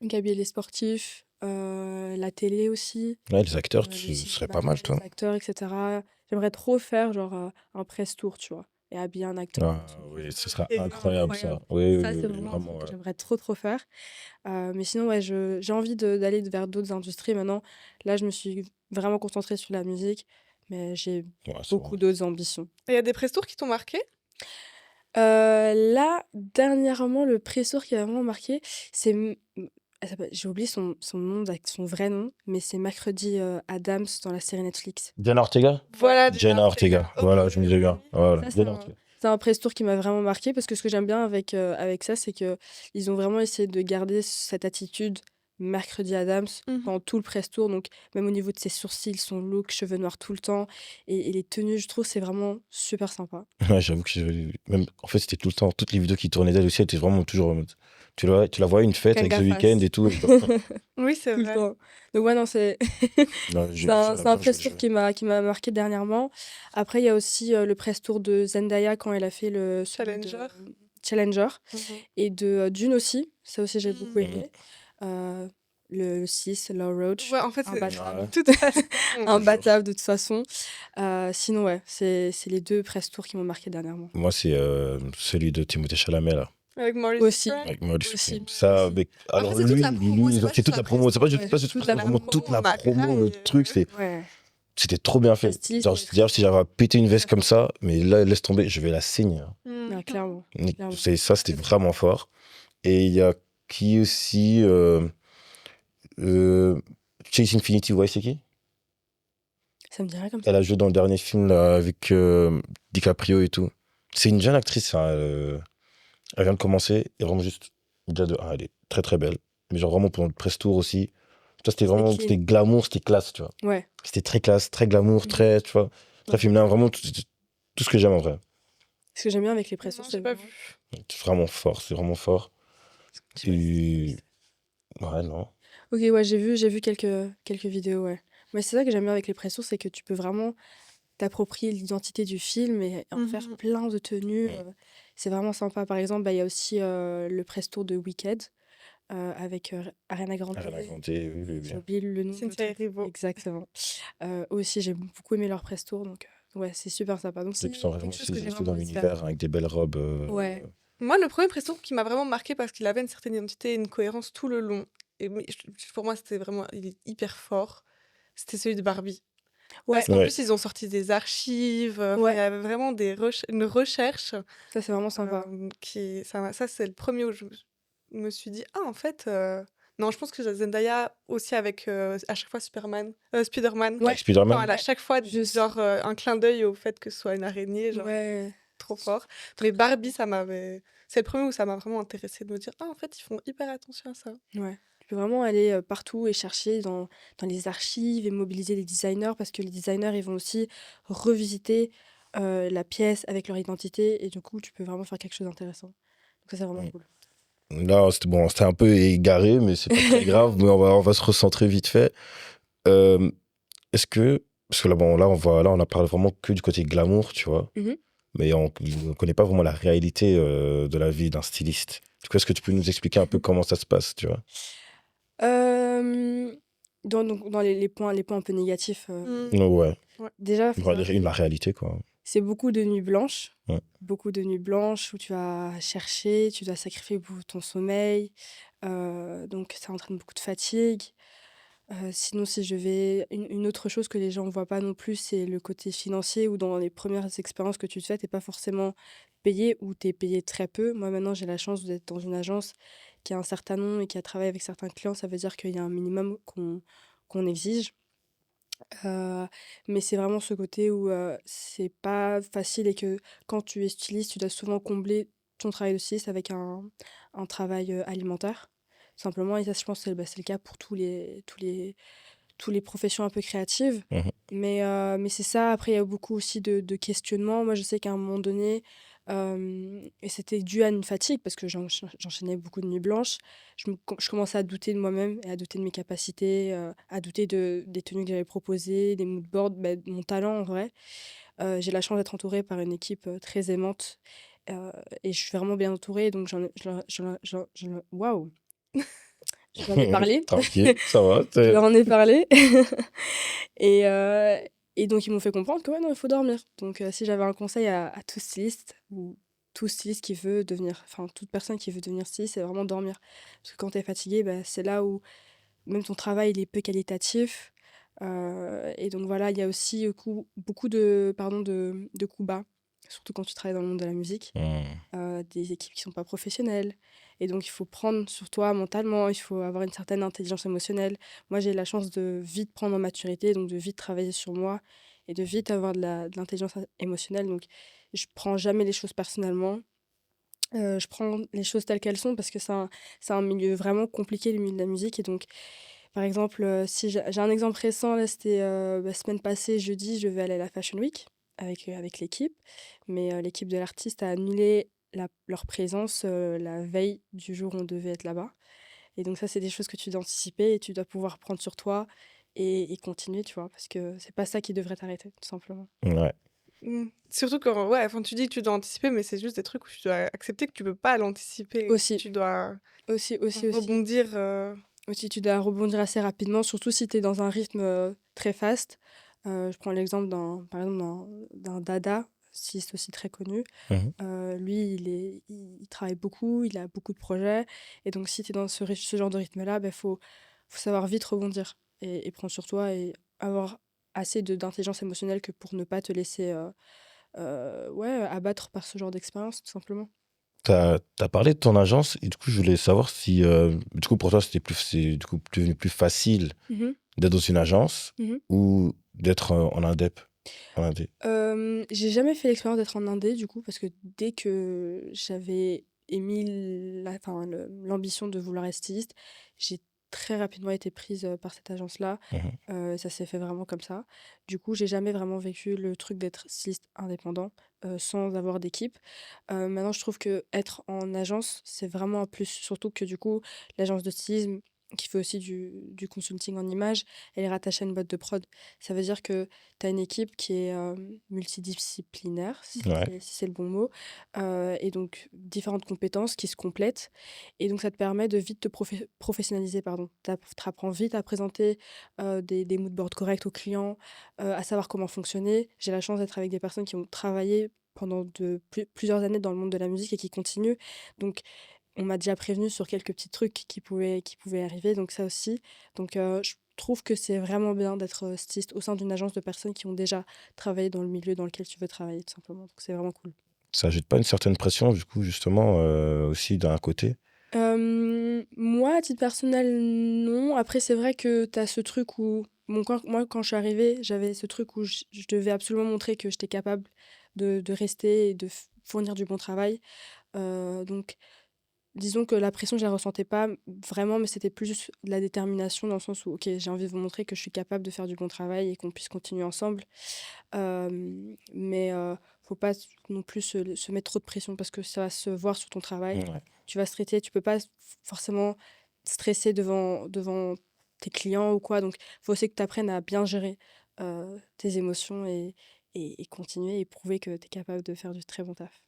[SPEAKER 1] donc habiller les sportifs, la télé aussi,
[SPEAKER 2] Ouais, les acteurs,
[SPEAKER 1] les
[SPEAKER 2] ce
[SPEAKER 1] sites de
[SPEAKER 2] serait pas mal,
[SPEAKER 1] mariage,
[SPEAKER 2] toi.
[SPEAKER 1] les acteurs, etc. J'aimerais trop faire genre un press tour, tu vois, et habiller un acteur.
[SPEAKER 2] Ah, oui, ce serait
[SPEAKER 3] C'est
[SPEAKER 2] incroyable, ça.
[SPEAKER 1] incroyable.
[SPEAKER 2] Oui,
[SPEAKER 1] Ça,
[SPEAKER 2] oui,
[SPEAKER 1] c'est
[SPEAKER 2] oui,
[SPEAKER 1] vraiment un
[SPEAKER 2] vraiment.
[SPEAKER 1] truc que
[SPEAKER 2] Ouais.
[SPEAKER 1] j'aimerais trop faire. Mais sinon, ouais, j'ai envie d'aller vers d'autres industries maintenant. Là, je me suis vraiment concentrée sur la musique, mais j'ai
[SPEAKER 2] Ouais, c'est
[SPEAKER 1] beaucoup
[SPEAKER 2] vrai.
[SPEAKER 1] d'autres ambitions.
[SPEAKER 3] Et il y a des press tours qui t'ont marqué?
[SPEAKER 1] Là, dernièrement, le pressor qui a vraiment marqué, c'est. J'ai oublié son nom, son vrai nom, mais c'est Mercredi Adams dans la série Netflix.
[SPEAKER 2] Jenna Ortega?
[SPEAKER 3] Voilà,
[SPEAKER 2] Jenna Ortega. Voilà, je me disais bien. Voilà,
[SPEAKER 1] Ça, c'est
[SPEAKER 2] Jenna
[SPEAKER 1] un,
[SPEAKER 2] Ortega.
[SPEAKER 1] c'est un press tour qui m'a vraiment marqué parce que ce que j'aime bien avec ça, c'est que ils ont vraiment essayé de garder cette attitude Mercredi Adams
[SPEAKER 3] Mhm.
[SPEAKER 1] pendant tout le press tour. Donc, même au niveau de ses sourcils, son look, cheveux noirs tout le temps et les tenues, je trouve c'est vraiment super sympa.
[SPEAKER 2] Ouais, j'avoue que même, en fait, c'était tout le temps, toutes les vidéos qui tournaient d'elle aussi, étaient vraiment toujours en mode. Tu la vois une fête avec The
[SPEAKER 1] Kanga
[SPEAKER 2] Weeknd
[SPEAKER 1] face.
[SPEAKER 2] et tout.
[SPEAKER 3] Oui, c'est
[SPEAKER 1] Tout le
[SPEAKER 3] vrai.
[SPEAKER 1] temps. Donc, ouais, non, c'est.
[SPEAKER 2] Non,
[SPEAKER 1] C'est un press tour qui m'a marqué dernièrement. Après, il y a aussi le press tour de Zendaya quand elle a fait celui de
[SPEAKER 3] Challenger.
[SPEAKER 1] Challenger
[SPEAKER 3] Mhm.
[SPEAKER 1] et de Dune aussi. Ça aussi, j'ai beaucoup
[SPEAKER 3] Mhm.
[SPEAKER 1] aimé. Le 6, Law Roach.
[SPEAKER 3] Ouais, en fait,
[SPEAKER 1] Un
[SPEAKER 3] c'est
[SPEAKER 1] bâtard.
[SPEAKER 2] Ouais.
[SPEAKER 3] toute façon.
[SPEAKER 1] Un bâtard de toute façon. Sinon, ouais, c'est les deux press tours qui m'ont marqué dernièrement.
[SPEAKER 2] Moi, c'est celui de Timothée Chalamet, là.
[SPEAKER 3] Avec Maurice
[SPEAKER 1] Aussi.
[SPEAKER 3] Frank.
[SPEAKER 2] Avec Maurice
[SPEAKER 1] Aussi.
[SPEAKER 2] Frank. Ça, avec. Alors,
[SPEAKER 3] Après, c'est toute
[SPEAKER 2] lui,
[SPEAKER 3] la promo, c'est pas
[SPEAKER 2] c'est
[SPEAKER 3] juste
[SPEAKER 2] toute
[SPEAKER 3] la
[SPEAKER 2] la promo. C'est pas juste,
[SPEAKER 1] Ouais,
[SPEAKER 2] pas juste
[SPEAKER 1] toute
[SPEAKER 2] parce
[SPEAKER 1] la
[SPEAKER 2] que vraiment
[SPEAKER 3] promo,
[SPEAKER 2] toute la
[SPEAKER 3] Magra
[SPEAKER 2] promo, le
[SPEAKER 3] et-
[SPEAKER 2] truc,
[SPEAKER 1] Ouais.
[SPEAKER 2] c'était trop bien
[SPEAKER 1] La
[SPEAKER 2] fait.
[SPEAKER 1] styliste,
[SPEAKER 2] Genre,
[SPEAKER 1] elle est très
[SPEAKER 2] d'ailleurs, si
[SPEAKER 1] forte.
[SPEAKER 2] j'avais pété une veste comme ça, mais là, laisse tomber, je vais la saigner. Hein.
[SPEAKER 3] Mhm.
[SPEAKER 1] Clairement. Clairement.
[SPEAKER 2] Ça, c'était vraiment fort. Et il y a qui aussi Chase Infinity, vous voyez c'est qui?
[SPEAKER 1] Ça me dit rien comme ça.
[SPEAKER 2] Elle a joué dans le dernier film là, avec DiCaprio et tout. C'est une jeune actrice. Hein, elle vient de commencer. Et vraiment juste, déjà de 1, elle est très très belle. Mais genre vraiment pour le press tour aussi. Ça, c'était vraiment,
[SPEAKER 1] clean.
[SPEAKER 2] c'était glamour, c'était classe, tu vois.
[SPEAKER 1] Ouais.
[SPEAKER 2] C'était très classe, très glamour,
[SPEAKER 1] Mhm.
[SPEAKER 2] très, tu vois, très
[SPEAKER 1] Ouais.
[SPEAKER 2] féminin. Vraiment tout ce que j'aime en vrai.
[SPEAKER 1] Ce que j'aime bien avec les press
[SPEAKER 3] Non,
[SPEAKER 1] tours,
[SPEAKER 3] j'ai
[SPEAKER 1] c'est
[SPEAKER 3] pas
[SPEAKER 1] vraiment-
[SPEAKER 3] vu.
[SPEAKER 2] C'est vraiment fort, c'est vraiment fort. Et... Ouais, non.
[SPEAKER 1] Ok, ouais, j'ai vu quelques vidéos, ouais. Mais c'est ça que j'aime bien avec les press tours, c'est que tu peux vraiment t'approprier l'identité du film et en faire
[SPEAKER 3] Mhm.
[SPEAKER 1] plein de tenues. C'est vraiment sympa. Par exemple, bah, il y a aussi le press tour de Wicked. avec Ariana Grande.
[SPEAKER 2] Ariana Grande, oui, oui,
[SPEAKER 1] J'ai
[SPEAKER 2] bien.
[SPEAKER 1] oublié le nom de
[SPEAKER 3] Cynthia
[SPEAKER 1] l'autre.
[SPEAKER 3] Erivo.
[SPEAKER 1] Exactement. Aussi, j'ai beaucoup aimé leur press tour, donc ouais, c'est super sympa. Donc
[SPEAKER 2] Et puis, ils
[SPEAKER 1] c'est
[SPEAKER 2] sont vraiment
[SPEAKER 1] quelque chose que j'ai
[SPEAKER 2] dans
[SPEAKER 1] vraiment envie de faire.
[SPEAKER 2] l'univers avec des belles robes.
[SPEAKER 1] Ouais,
[SPEAKER 3] Moi, le premier press tour qui m'a vraiment marqué parce qu'il avait une certaine identité et une cohérence tout le long, et pour moi, c'était vraiment il est hyper fort, c'était celui de Barbie.
[SPEAKER 1] ouais,
[SPEAKER 3] Parce qu'en
[SPEAKER 2] Ouais.
[SPEAKER 3] plus, ils ont sorti des archives, il y
[SPEAKER 1] ouais,
[SPEAKER 3] avait vraiment une recherche
[SPEAKER 1] ça c'est vraiment sympa.
[SPEAKER 3] ça c'est le premier où je me suis dit, ah, en fait, non, je pense que Zendaya aussi avec à chaque fois Spider-Man,
[SPEAKER 1] Ouais,
[SPEAKER 2] Avec Spider-Man.
[SPEAKER 3] quand elle a
[SPEAKER 1] ouais,
[SPEAKER 3] chaque fois
[SPEAKER 1] juste,
[SPEAKER 3] genre un clin d'œil au fait que ce soit une araignée, genre
[SPEAKER 1] ouais,
[SPEAKER 3] trop fort. Mais Barbie, c'est le premier où ça m'a vraiment intéressée de me dire, ah, en fait, ils font hyper attention à ça.
[SPEAKER 1] ouais. Tu peux vraiment aller partout et chercher dans les archives et mobiliser les designers parce que les designers, ils vont aussi revisiter la pièce avec leur identité et du coup, tu peux vraiment faire quelque chose d'intéressant. Donc ça, c'est vraiment cool.
[SPEAKER 2] Là, c'était un peu égaré, mais c'est pas très grave. Mais on va se recentrer vite fait. Euh, Est-ce que, parce que là, bon, là, on a parlé vraiment que du côté glamour, tu vois,
[SPEAKER 1] Mhm.
[SPEAKER 2] mais on ne connaît pas vraiment la réalité de la vie d'un styliste. Du coup, est-ce que tu peux nous expliquer un peu comment ça se passe, tu vois?
[SPEAKER 1] Euh, dans les points un peu négatifs,
[SPEAKER 2] Ouais,
[SPEAKER 3] Ouais.
[SPEAKER 1] déjà, faut savoir
[SPEAKER 2] la réalité, quoi.
[SPEAKER 1] c'est beaucoup de nuits blanches.
[SPEAKER 2] Ouais.
[SPEAKER 1] Beaucoup de nuits blanches où tu vas chercher, tu dois sacrifier pour ton sommeil. Donc ça entraîne beaucoup de fatigue. Sinon, si je vais une autre chose que les gens ne voient pas non plus, c'est le côté financier où dans les premières expériences que tu te fais, tu pas forcément payé ou tu es payé très peu. Moi, maintenant, j'ai la chance d'être dans une agence qui a un certain nom et qui a travaillé avec certains clients. Ça veut dire qu'il y a un minimum qu'on exige. Heu, mais c'est vraiment ce côté où, c'est pas facile et que quand tu es styliste, tu dois souvent combler ton travail de styliste avec un travail, alimentaire, simplement et ça, je pense, c'est le cas pour tous les professions un peu créatives.
[SPEAKER 2] Mhm.
[SPEAKER 1] Mais c'est ça, après il y a beaucoup aussi de questionnements. Moi, je sais qu'à un moment donné, et c'était dû à une fatigue parce que j'enchaînais beaucoup de nuits blanches. Je commençais à douter de moi-même et à douter de mes capacités, à douter des tenues que j'avais proposées, des mood boards, bah, de mon talent en vrai. J'ai la chance d'être entourée par une équipe, très aimante, heu et je suis vraiment bien entourée donc waouh! Je leur ai parlé.
[SPEAKER 2] Tranquille, ça va.
[SPEAKER 1] Je leur en ai parlé et heu et donc ils m'ont fait comprendre que ouais, non, il faut dormir. Donc si j'avais un conseil à tout styliste ou tout styliste qui veut devenir enfin toute personne qui veut devenir styliste, c'est vraiment dormir. Parce que quand tu es fatigué, bah, c'est là où même ton travail, il est peu qualitatif, et donc voilà, il y a aussi, beaucoup de coups bas, surtout quand tu travailles dans le monde de la musique,
[SPEAKER 2] Hmm.
[SPEAKER 1] des équipes qui sont pas professionnelles et donc il faut prendre sur toi mentalement, il faut avoir une certaine intelligence émotionnelle. Moi, j'ai la chance de vite prendre en maturité, donc de vite travailler sur moi et de vite avoir de l'intelligence émotionnelle, donc je prends jamais les choses personnellement. Je prends les choses telles qu'elles sont parce que c'est un milieu vraiment compliqué, le milieu de la musique et donc par exemple, si j'ai un exemple récent, là, c'était, semaine passée, jeudi, je devais aller à la Fashion Week avec l'équipe, mais l'équipe de l'artiste a annulé leur présence, la veille du jour où on devait être là-bas et donc ça, c'est des choses que tu dois anticiper et tu dois pouvoir prendre sur toi et continuer, tu vois? Parce que c'est pas ça qui devrait t'arrêter, tout simplement.
[SPEAKER 2] Ouais.
[SPEAKER 3] Surtout quand ouais, enfin, tu dis que tu dois anticiper, mais c'est juste des trucs où tu dois accepter que tu peux pas l'anticiper.
[SPEAKER 1] Aussi,
[SPEAKER 3] Tu dois
[SPEAKER 1] aussi.
[SPEAKER 3] rebondir,
[SPEAKER 1] Aussi, tu dois rebondir assez rapidement, surtout si tu es dans un rythme, très fast. Je prends l'exemple par exemple, d'un Dada, styliste aussi très connu.
[SPEAKER 2] Mhm.
[SPEAKER 1] Lui, il travaille beaucoup, il a beaucoup de projets et donc si tu es dans ce genre de rythme-là, bah, faut savoir vite rebondir et prendre sur toi et avoir assez d'intelligence émotionnelle que pour ne pas te laisser, ouais, abattre par ce genre d'expérience, tout simplement.
[SPEAKER 2] T'as parlé de ton agence et du coup, je voulais savoir si, du coup, pour toi, c'est du coup devenu plus facile
[SPEAKER 1] Mmh.
[SPEAKER 2] d'être dans une agence
[SPEAKER 1] Mmh.
[SPEAKER 2] ou d'être en indep, en indé.
[SPEAKER 1] J'ai jamais fait l'expérience d'être en indé du coup, parce que dès que j'avais émis l'ambition de vouloir être styliste, j'ai très rapidement été prise, par cette agence-là.
[SPEAKER 2] Mhm.
[SPEAKER 1] Ça s'est fait vraiment comme ça. Du coup, j'ai jamais vraiment vécu le truc d'être styliste indépendant, sans avoir d'équipe. Maintenant je trouve que être en agence, c'est vraiment un plus, surtout que du coup, l'agence de stylisme, qui fait aussi du consulting en images, elle est rattachée à une boîte de prod. Ça veut dire que tu as une équipe qui est multidisciplinaire,
[SPEAKER 2] Ouais.
[SPEAKER 1] si c'est le bon mot, et donc différentes compétences qui se complètent. Et donc ça te permet de vite te professionnaliser, pardon. Tu apprends vite à présenter des mood boards corrects aux clients, à savoir comment fonctionner. J'ai la chance d'être avec des personnes qui ont travaillé pendant plusieurs années dans le monde de la musique et qui continuent. Donc on m'a déjà prévenu sur quelques petits trucs qui pouvaient arriver, donc ça aussi. Donc je trouve que c'est vraiment bien d'être styliste au sein d'une agence de personnes qui ont déjà travaillé dans le milieu dans lequel tu veux travailler, tout simplement. Donc c'est vraiment cool.
[SPEAKER 2] Ça ajoute pas une certaine pression, du coup, justement, aussi d'un côté.
[SPEAKER 1] Moi, à titre personnel, non. Après, c'est vrai que tu as ce truc où... Bon, moi, quand je suis arrivée, j'avais ce truc où je devais absolument montrer que j'étais capable de rester et de fournir du bon travail. Donc, disons que la pression, je la ressentais pas vraiment, mais c'était plus de la détermination dans le sens où, ok, j'ai envie de vous montrer que je suis capable de faire du bon travail et qu'on puisse continuer ensemble. Mais faut pas non plus se mettre trop de pression parce que ça va se voir sur ton travail.
[SPEAKER 2] Ouais.
[SPEAKER 1] Tu vas stresser, tu peux pas forcément stresser devant tes clients ou quoi. Donc, il faut aussi que tu apprennes à bien gérer tes émotions et continuer et prouver que tu es capable de faire du très bon taf.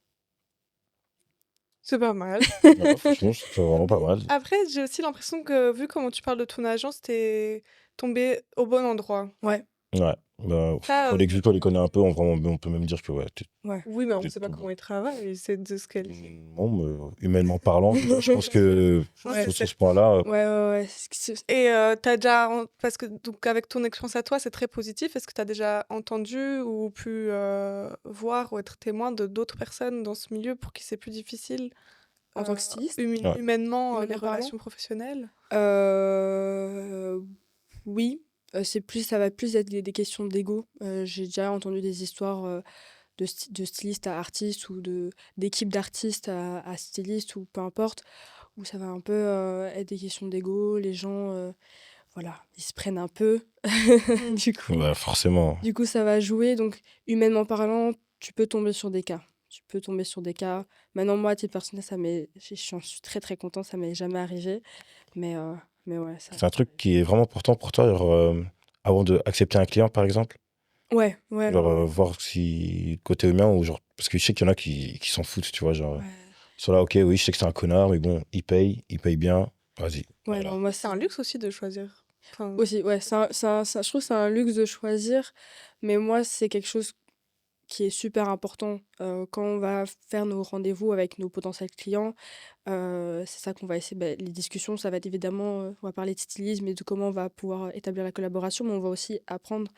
[SPEAKER 3] C'est pas mal.
[SPEAKER 2] Ouais, franchement, c'est vraiment pas mal.
[SPEAKER 3] Après, j'ai aussi l'impression que, vu comment tu parles de ton agence, t'es tombé au bon endroit.
[SPEAKER 1] Ouais,
[SPEAKER 2] Ouais. Bah,
[SPEAKER 3] Ça,
[SPEAKER 2] vu qu'on les connaît un peu, on peut même dire que ouais,
[SPEAKER 1] ouais.
[SPEAKER 3] oui, mais on
[SPEAKER 2] t'es
[SPEAKER 3] sait pas
[SPEAKER 2] tombé.
[SPEAKER 3] comment ils travaillent, c'est de ce qu'elle...
[SPEAKER 2] Non, mais humainement parlant, je pense que
[SPEAKER 3] Ouais,
[SPEAKER 2] sur
[SPEAKER 3] c'est
[SPEAKER 2] ce point-là,
[SPEAKER 1] Ouais, ouais, ouais.
[SPEAKER 3] Et t'as déjà... Parce que, donc, avec ton expérience à toi, c'est très positif. Est-ce que t'as déjà entendu ou pu voir ou être témoin de d'autres personnes dans ce milieu pour qui c'est plus difficile,
[SPEAKER 1] En tant que styliste,
[SPEAKER 2] Ouais.
[SPEAKER 3] humainement, les
[SPEAKER 1] humainement parlant,
[SPEAKER 3] relations professionnelles?
[SPEAKER 1] oui. Ça va plus être des questions d'ego. J'ai déjà entendu des histoires de styliste à artiste ou d'équipe d'artistes à styliste ou peu importe, où ça va un peu être des questions d'ego. Les gens, voilà, ils se prennent un peu. Du coup,
[SPEAKER 2] Ouais, forcément.
[SPEAKER 1] du coup, ça va jouer. Donc, humainement parlant, tu peux tomber sur des cas. Tu peux tomber sur des cas. Maintenant, moi, à titre personnel, je suis très très contente, ça m'est jamais arrivé. Mais ouais, ça.
[SPEAKER 2] C'est un truc qui est vraiment important pour toi, genre, avant d'accepter un client, par exemple.
[SPEAKER 1] Ouais, ouais,
[SPEAKER 2] Genre, voir si côté humain ou genre. Parce que je sais qu'il y en a qui s'en foutent, tu vois. Genre,
[SPEAKER 1] ouais.
[SPEAKER 2] ils sont là, ok, oui, je sais que c'est un connard, mais bon, il paye bien. Vas-y.
[SPEAKER 1] Ouais,
[SPEAKER 2] Voilà.
[SPEAKER 1] non, moi,
[SPEAKER 3] C'est un luxe aussi de choisir. Enfin,
[SPEAKER 1] aussi, ouais, je trouve que c'est un luxe de choisir, mais moi, c'est quelque chose qui est super important quand on va faire nos rendez-vous avec nos potentiels clients. C'est ça qu'on va essayer. Les discussions, ça va être évidemment, on va parler de stylisme et de comment on va pouvoir établir la collaboration, mais on va aussi apprendre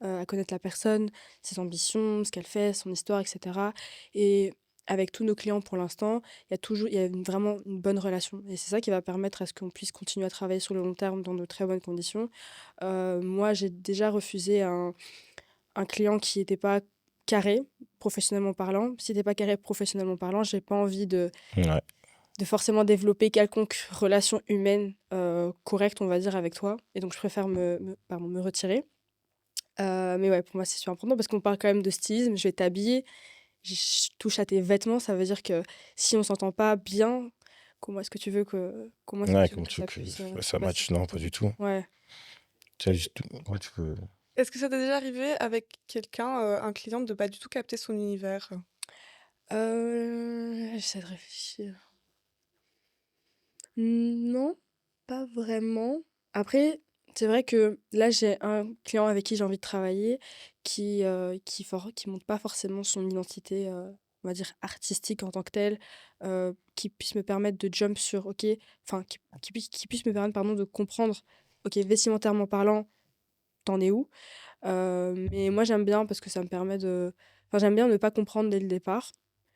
[SPEAKER 1] à connaître la personne, ses ambitions, ce qu'elle fait, son histoire, etc. Et avec tous nos clients pour l'instant, il y a vraiment une bonne relation. Et c'est ça qui va permettre à ce qu'on puisse continuer à travailler sur le long terme dans de très bonnes conditions. Moi, j'ai déjà refusé un client qui n'était pas carré, professionnellement parlant. Si t'es pas carré professionnellement parlant, j'ai pas envie
[SPEAKER 2] Ouais.
[SPEAKER 1] de forcément développer quelconque relation humaine correcte, on va dire, avec toi. Et donc, je préfère me retirer. Mais ouais, pour moi, c'est super important parce qu'on parle quand même de stylisme. Je vais t'habiller, je touche à tes vêtements. Ça veut dire que si on s'entend pas bien, comment est-ce que
[SPEAKER 2] Ouais,
[SPEAKER 1] tu veux
[SPEAKER 2] comme
[SPEAKER 1] que
[SPEAKER 2] tu veux
[SPEAKER 1] ça
[SPEAKER 2] que
[SPEAKER 1] puisse
[SPEAKER 2] ça
[SPEAKER 1] passer?
[SPEAKER 2] match, non, pas du tout.
[SPEAKER 1] Ouais.
[SPEAKER 2] Tu sais, ouais, tu peux.
[SPEAKER 3] est-ce que ça t'est déjà arrivé avec quelqu'un, un client, de pas du tout capter son univers?
[SPEAKER 1] J'essaie de réfléchir. Non, pas vraiment. Après, c'est vrai que là, j'ai un client avec qui j'ai envie de travailler qui montre pas forcément son identité, on va dire, artistique en tant que telle, qui puisse me permettre de jump sur, ok, enfin, qui puisse me permettre, pardon, de comprendre, ok, vestimentairement parlant, t'en es où? Mais moi, j'aime bien parce que ça me permet enfin, j'aime bien ne pas comprendre dès le départ,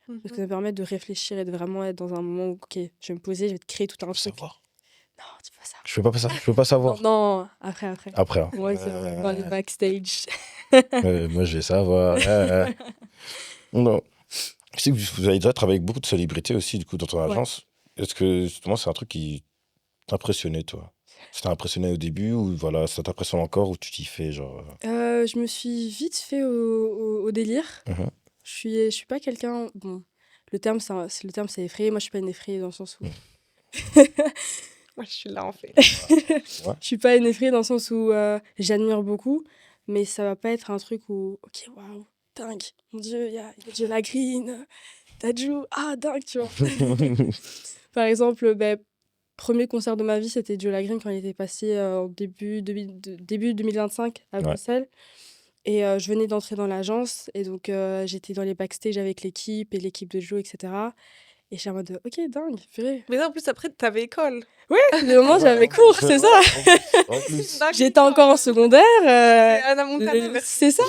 [SPEAKER 1] parce que ça me permet de réfléchir et de vraiment être dans un moment où, ok, je vais me poser, je vais te créer tout un
[SPEAKER 2] Faut
[SPEAKER 1] truc.
[SPEAKER 2] savoir.
[SPEAKER 1] Non, dis pas ça.
[SPEAKER 2] Je peux pas
[SPEAKER 1] Non,
[SPEAKER 2] savoir.
[SPEAKER 1] non, après.
[SPEAKER 2] Après, hein.
[SPEAKER 1] Moi, c'est dans les backstage.
[SPEAKER 2] Moi, je vais savoir. Non. Je sais que vous avez déjà travaillé avec beaucoup de célébrités aussi, du coup, dans ton
[SPEAKER 1] Ouais.
[SPEAKER 2] agence. Est-ce que, justement, c'est un truc qui t'impressionnait, toi? Ça t'a impressionné au début ou voilà, ça t'impressionne encore ou tu t'y fais, genre.
[SPEAKER 1] Je me suis vite fait au délire.
[SPEAKER 2] Mhm.
[SPEAKER 1] Je suis pas quelqu'un. Bon, le terme, c'est effrayé. Moi, je suis pas une effrayée dans le sens où.
[SPEAKER 3] Moi, je suis là, en fait.
[SPEAKER 1] Je suis pas une effraie dans le sens où j'admire beaucoup, mais ça va pas être un truc où, ok, waouh, dingue, mon Dieu, il y a Joe la Green, t'as Joe, ah, dingue, tu vois. Par exemple, premier concert de ma vie, c'était Joe la Green quand il était passé en début 2025 à
[SPEAKER 2] Ouais.
[SPEAKER 1] Bruxelles. Et je venais d'entrer dans l'agence, et donc j'étais dans les backstage avec l'équipe et l'équipe de Joe, etc. Et j'étais en mode, ok, dingue, purée.
[SPEAKER 3] Mais là, en plus, après, t'avais école.
[SPEAKER 1] Ouais, le moment, j'avais cours, c'est ça.
[SPEAKER 2] En plus.
[SPEAKER 3] Dingue,
[SPEAKER 1] J'étais
[SPEAKER 3] quoi.
[SPEAKER 1] encore en secondaire.
[SPEAKER 3] C'est Anna Montana, merci.
[SPEAKER 1] C'est ça.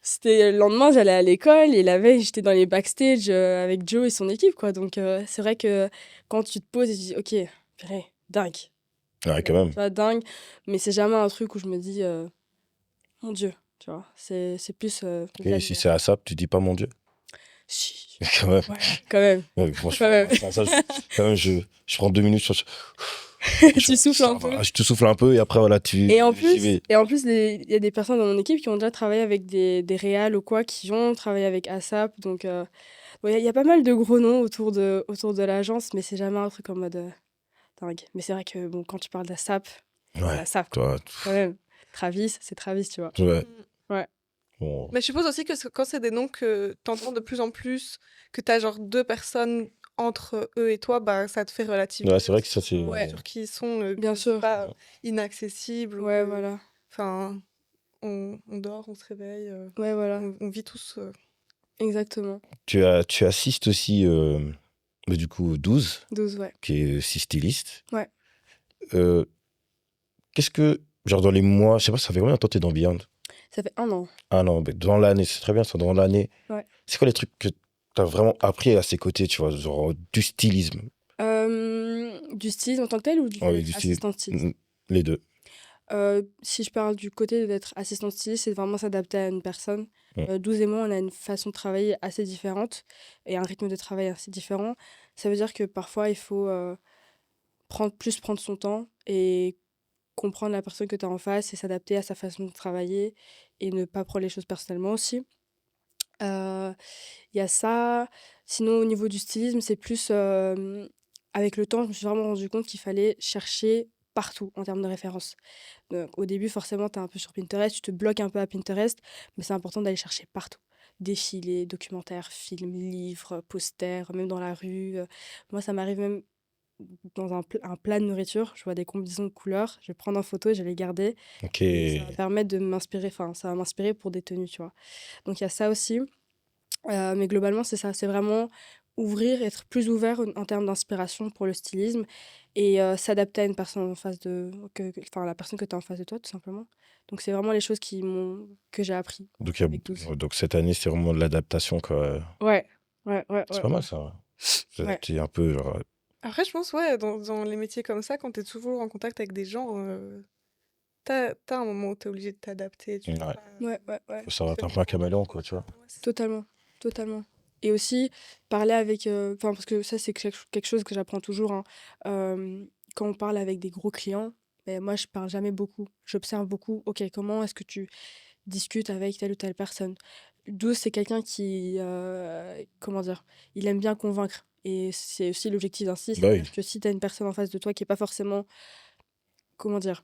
[SPEAKER 1] C'était le lendemain, j'allais à l'école, et la veille, j'étais dans les backstage avec Joe et son équipe, quoi. Donc c'est vrai que quand tu te poses et tu dis, ok, purée, dingue,
[SPEAKER 2] Ouais, quand même.
[SPEAKER 1] tu vois, dingue. Mais c'est jamais un truc où je me dis, mon Dieu, tu vois. C'est plus.
[SPEAKER 2] Et si c'est ASAP, tu dis pas mon Dieu.
[SPEAKER 1] Si,
[SPEAKER 2] Quand même.
[SPEAKER 1] ouais, quand même.
[SPEAKER 2] Ouais, franchement,
[SPEAKER 1] Quand même.
[SPEAKER 2] quand même, je prends 2 minutes.
[SPEAKER 1] Tu souffles un peu.
[SPEAKER 2] Je te souffle un peu et après, voilà,
[SPEAKER 1] Et en
[SPEAKER 2] j'y
[SPEAKER 1] plus,
[SPEAKER 2] vais.
[SPEAKER 1] il y a des personnes dans mon équipe qui ont déjà travaillé avec des réals ou quoi, qui ont travaillé avec ASAP. Donc, bon, il y a pas mal de gros noms autour de l'agence, mais c'est jamais un truc en mode dingue. Mais c'est vrai que bon, quand tu parles d'ASAP,
[SPEAKER 2] Ouais,
[SPEAKER 1] ASAP,
[SPEAKER 2] toi,
[SPEAKER 1] quand même. Travis, c'est Travis, tu vois.
[SPEAKER 2] ouais.
[SPEAKER 1] Ouais.
[SPEAKER 2] Bon.
[SPEAKER 3] Mais je suppose aussi que quand c'est des noms que t'entends de plus en plus, que t'as genre deux personnes entre eux et toi, bah ça te fait relativiser
[SPEAKER 2] Ouais, c'est vrai que ça, c'est.
[SPEAKER 1] Ouais.
[SPEAKER 3] sur qui ils sont,
[SPEAKER 1] Bien
[SPEAKER 3] que c'est
[SPEAKER 1] sûr.
[SPEAKER 3] pas inaccessible.
[SPEAKER 1] Ouais, voilà.
[SPEAKER 3] Enfin, on dort, on se réveille,
[SPEAKER 1] Ouais, voilà.
[SPEAKER 3] on vit tous.
[SPEAKER 1] Exactement.
[SPEAKER 2] Tu assistes aussi, bah, du coup, 12,
[SPEAKER 1] 12, ouais.
[SPEAKER 2] qui est aussi styliste.
[SPEAKER 1] Ouais.
[SPEAKER 2] Euh, Qu'est-ce que. Genre, dans les mois, je sais pas, ça fait combien de temps t'es dans Beyond?
[SPEAKER 1] Ça fait 1 an.
[SPEAKER 2] Ah non, mais dans l'année, c'est très bien ça, dans l'année.
[SPEAKER 1] Ouais.
[SPEAKER 2] C'est quoi les trucs que t'as vraiment appris à ses côtés, tu vois, genre du stylisme?
[SPEAKER 1] Du style en tant que tel ou du
[SPEAKER 2] Ouais, du style.
[SPEAKER 1] assistant styliste?
[SPEAKER 2] Les deux.
[SPEAKER 1] Si je parle du côté d'être assistant styliste, c'est vraiment s'adapter à une personne.
[SPEAKER 2] Ouais.
[SPEAKER 1] 12 et moi, on a une façon de travailler assez différente et un rythme de travail assez différent. Ça veut dire que parfois, il faut prendre son temps et comprendre la personne que tu as en face et s'adapter à sa façon de travailler et ne pas prendre les choses personnellement aussi. Il y a ça. Sinon, au niveau du stylisme, c'est plus avec le temps, je me suis vraiment rendu compte qu'il fallait chercher partout en termes de références. Donc, au début, forcément, tu es un peu sur Pinterest, tu te bloques un peu à Pinterest, mais c'est important d'aller chercher partout. Défilés, documentaires, films, livres, posters, même dans la rue. Moi, ça m'arrive même dans un plat de nourriture, je vois des combinaisons de couleurs, je vais prendre en photo et je vais les garder.
[SPEAKER 2] Ok.
[SPEAKER 1] Et ça va permettre de m'inspirer, enfin, ça va m'inspirer pour des tenues, tu vois. Donc, il y a ça aussi. Mais globalement, c'est ça, c'est vraiment ouvrir, être plus ouvert en termes d'inspiration pour le stylisme et s'adapter à une personne en face enfin, la personne que tu as en face de toi, tout simplement. Donc, c'est vraiment les choses que j'ai appris
[SPEAKER 2] Donc,
[SPEAKER 1] avec 12.
[SPEAKER 2] donc cette année, c'est vraiment de l'adaptation, quoi.
[SPEAKER 1] Ouais, ouais, ouais,
[SPEAKER 2] C'est
[SPEAKER 1] ouais,
[SPEAKER 2] pas mal
[SPEAKER 1] ouais.
[SPEAKER 2] ça.
[SPEAKER 1] Ouais.
[SPEAKER 2] T'es un peu genre.
[SPEAKER 3] Après, je pense, ouais, dans les métiers comme ça, quand t'es toujours en contact avec des gens, t'as un moment où t'es obligé de t'adapter. Tu peux
[SPEAKER 2] Ouais.
[SPEAKER 3] pas,
[SPEAKER 1] Ouais, ouais, ouais.
[SPEAKER 2] Faut savoir être un peu un caméléon, quoi, tu vois.
[SPEAKER 3] Ouais, c'est ça.
[SPEAKER 1] Totalement, totalement. Et aussi, parler avec... Enfin, parce que ça, c'est quelque chose que j'apprends toujours, hein. Quand on parle avec des gros clients, ben, moi, je parle jamais beaucoup. J'observe beaucoup. Ok, comment est-ce que tu discutes avec telle ou telle personne? 12, c'est quelqu'un qui... comment dire? Il aime bien convaincre. Et c'est aussi l'objectif d'un site.
[SPEAKER 2] Bah oui.
[SPEAKER 1] C'est-à-dire que si tu as une personne en face de toi qui est pas forcément, comment dire,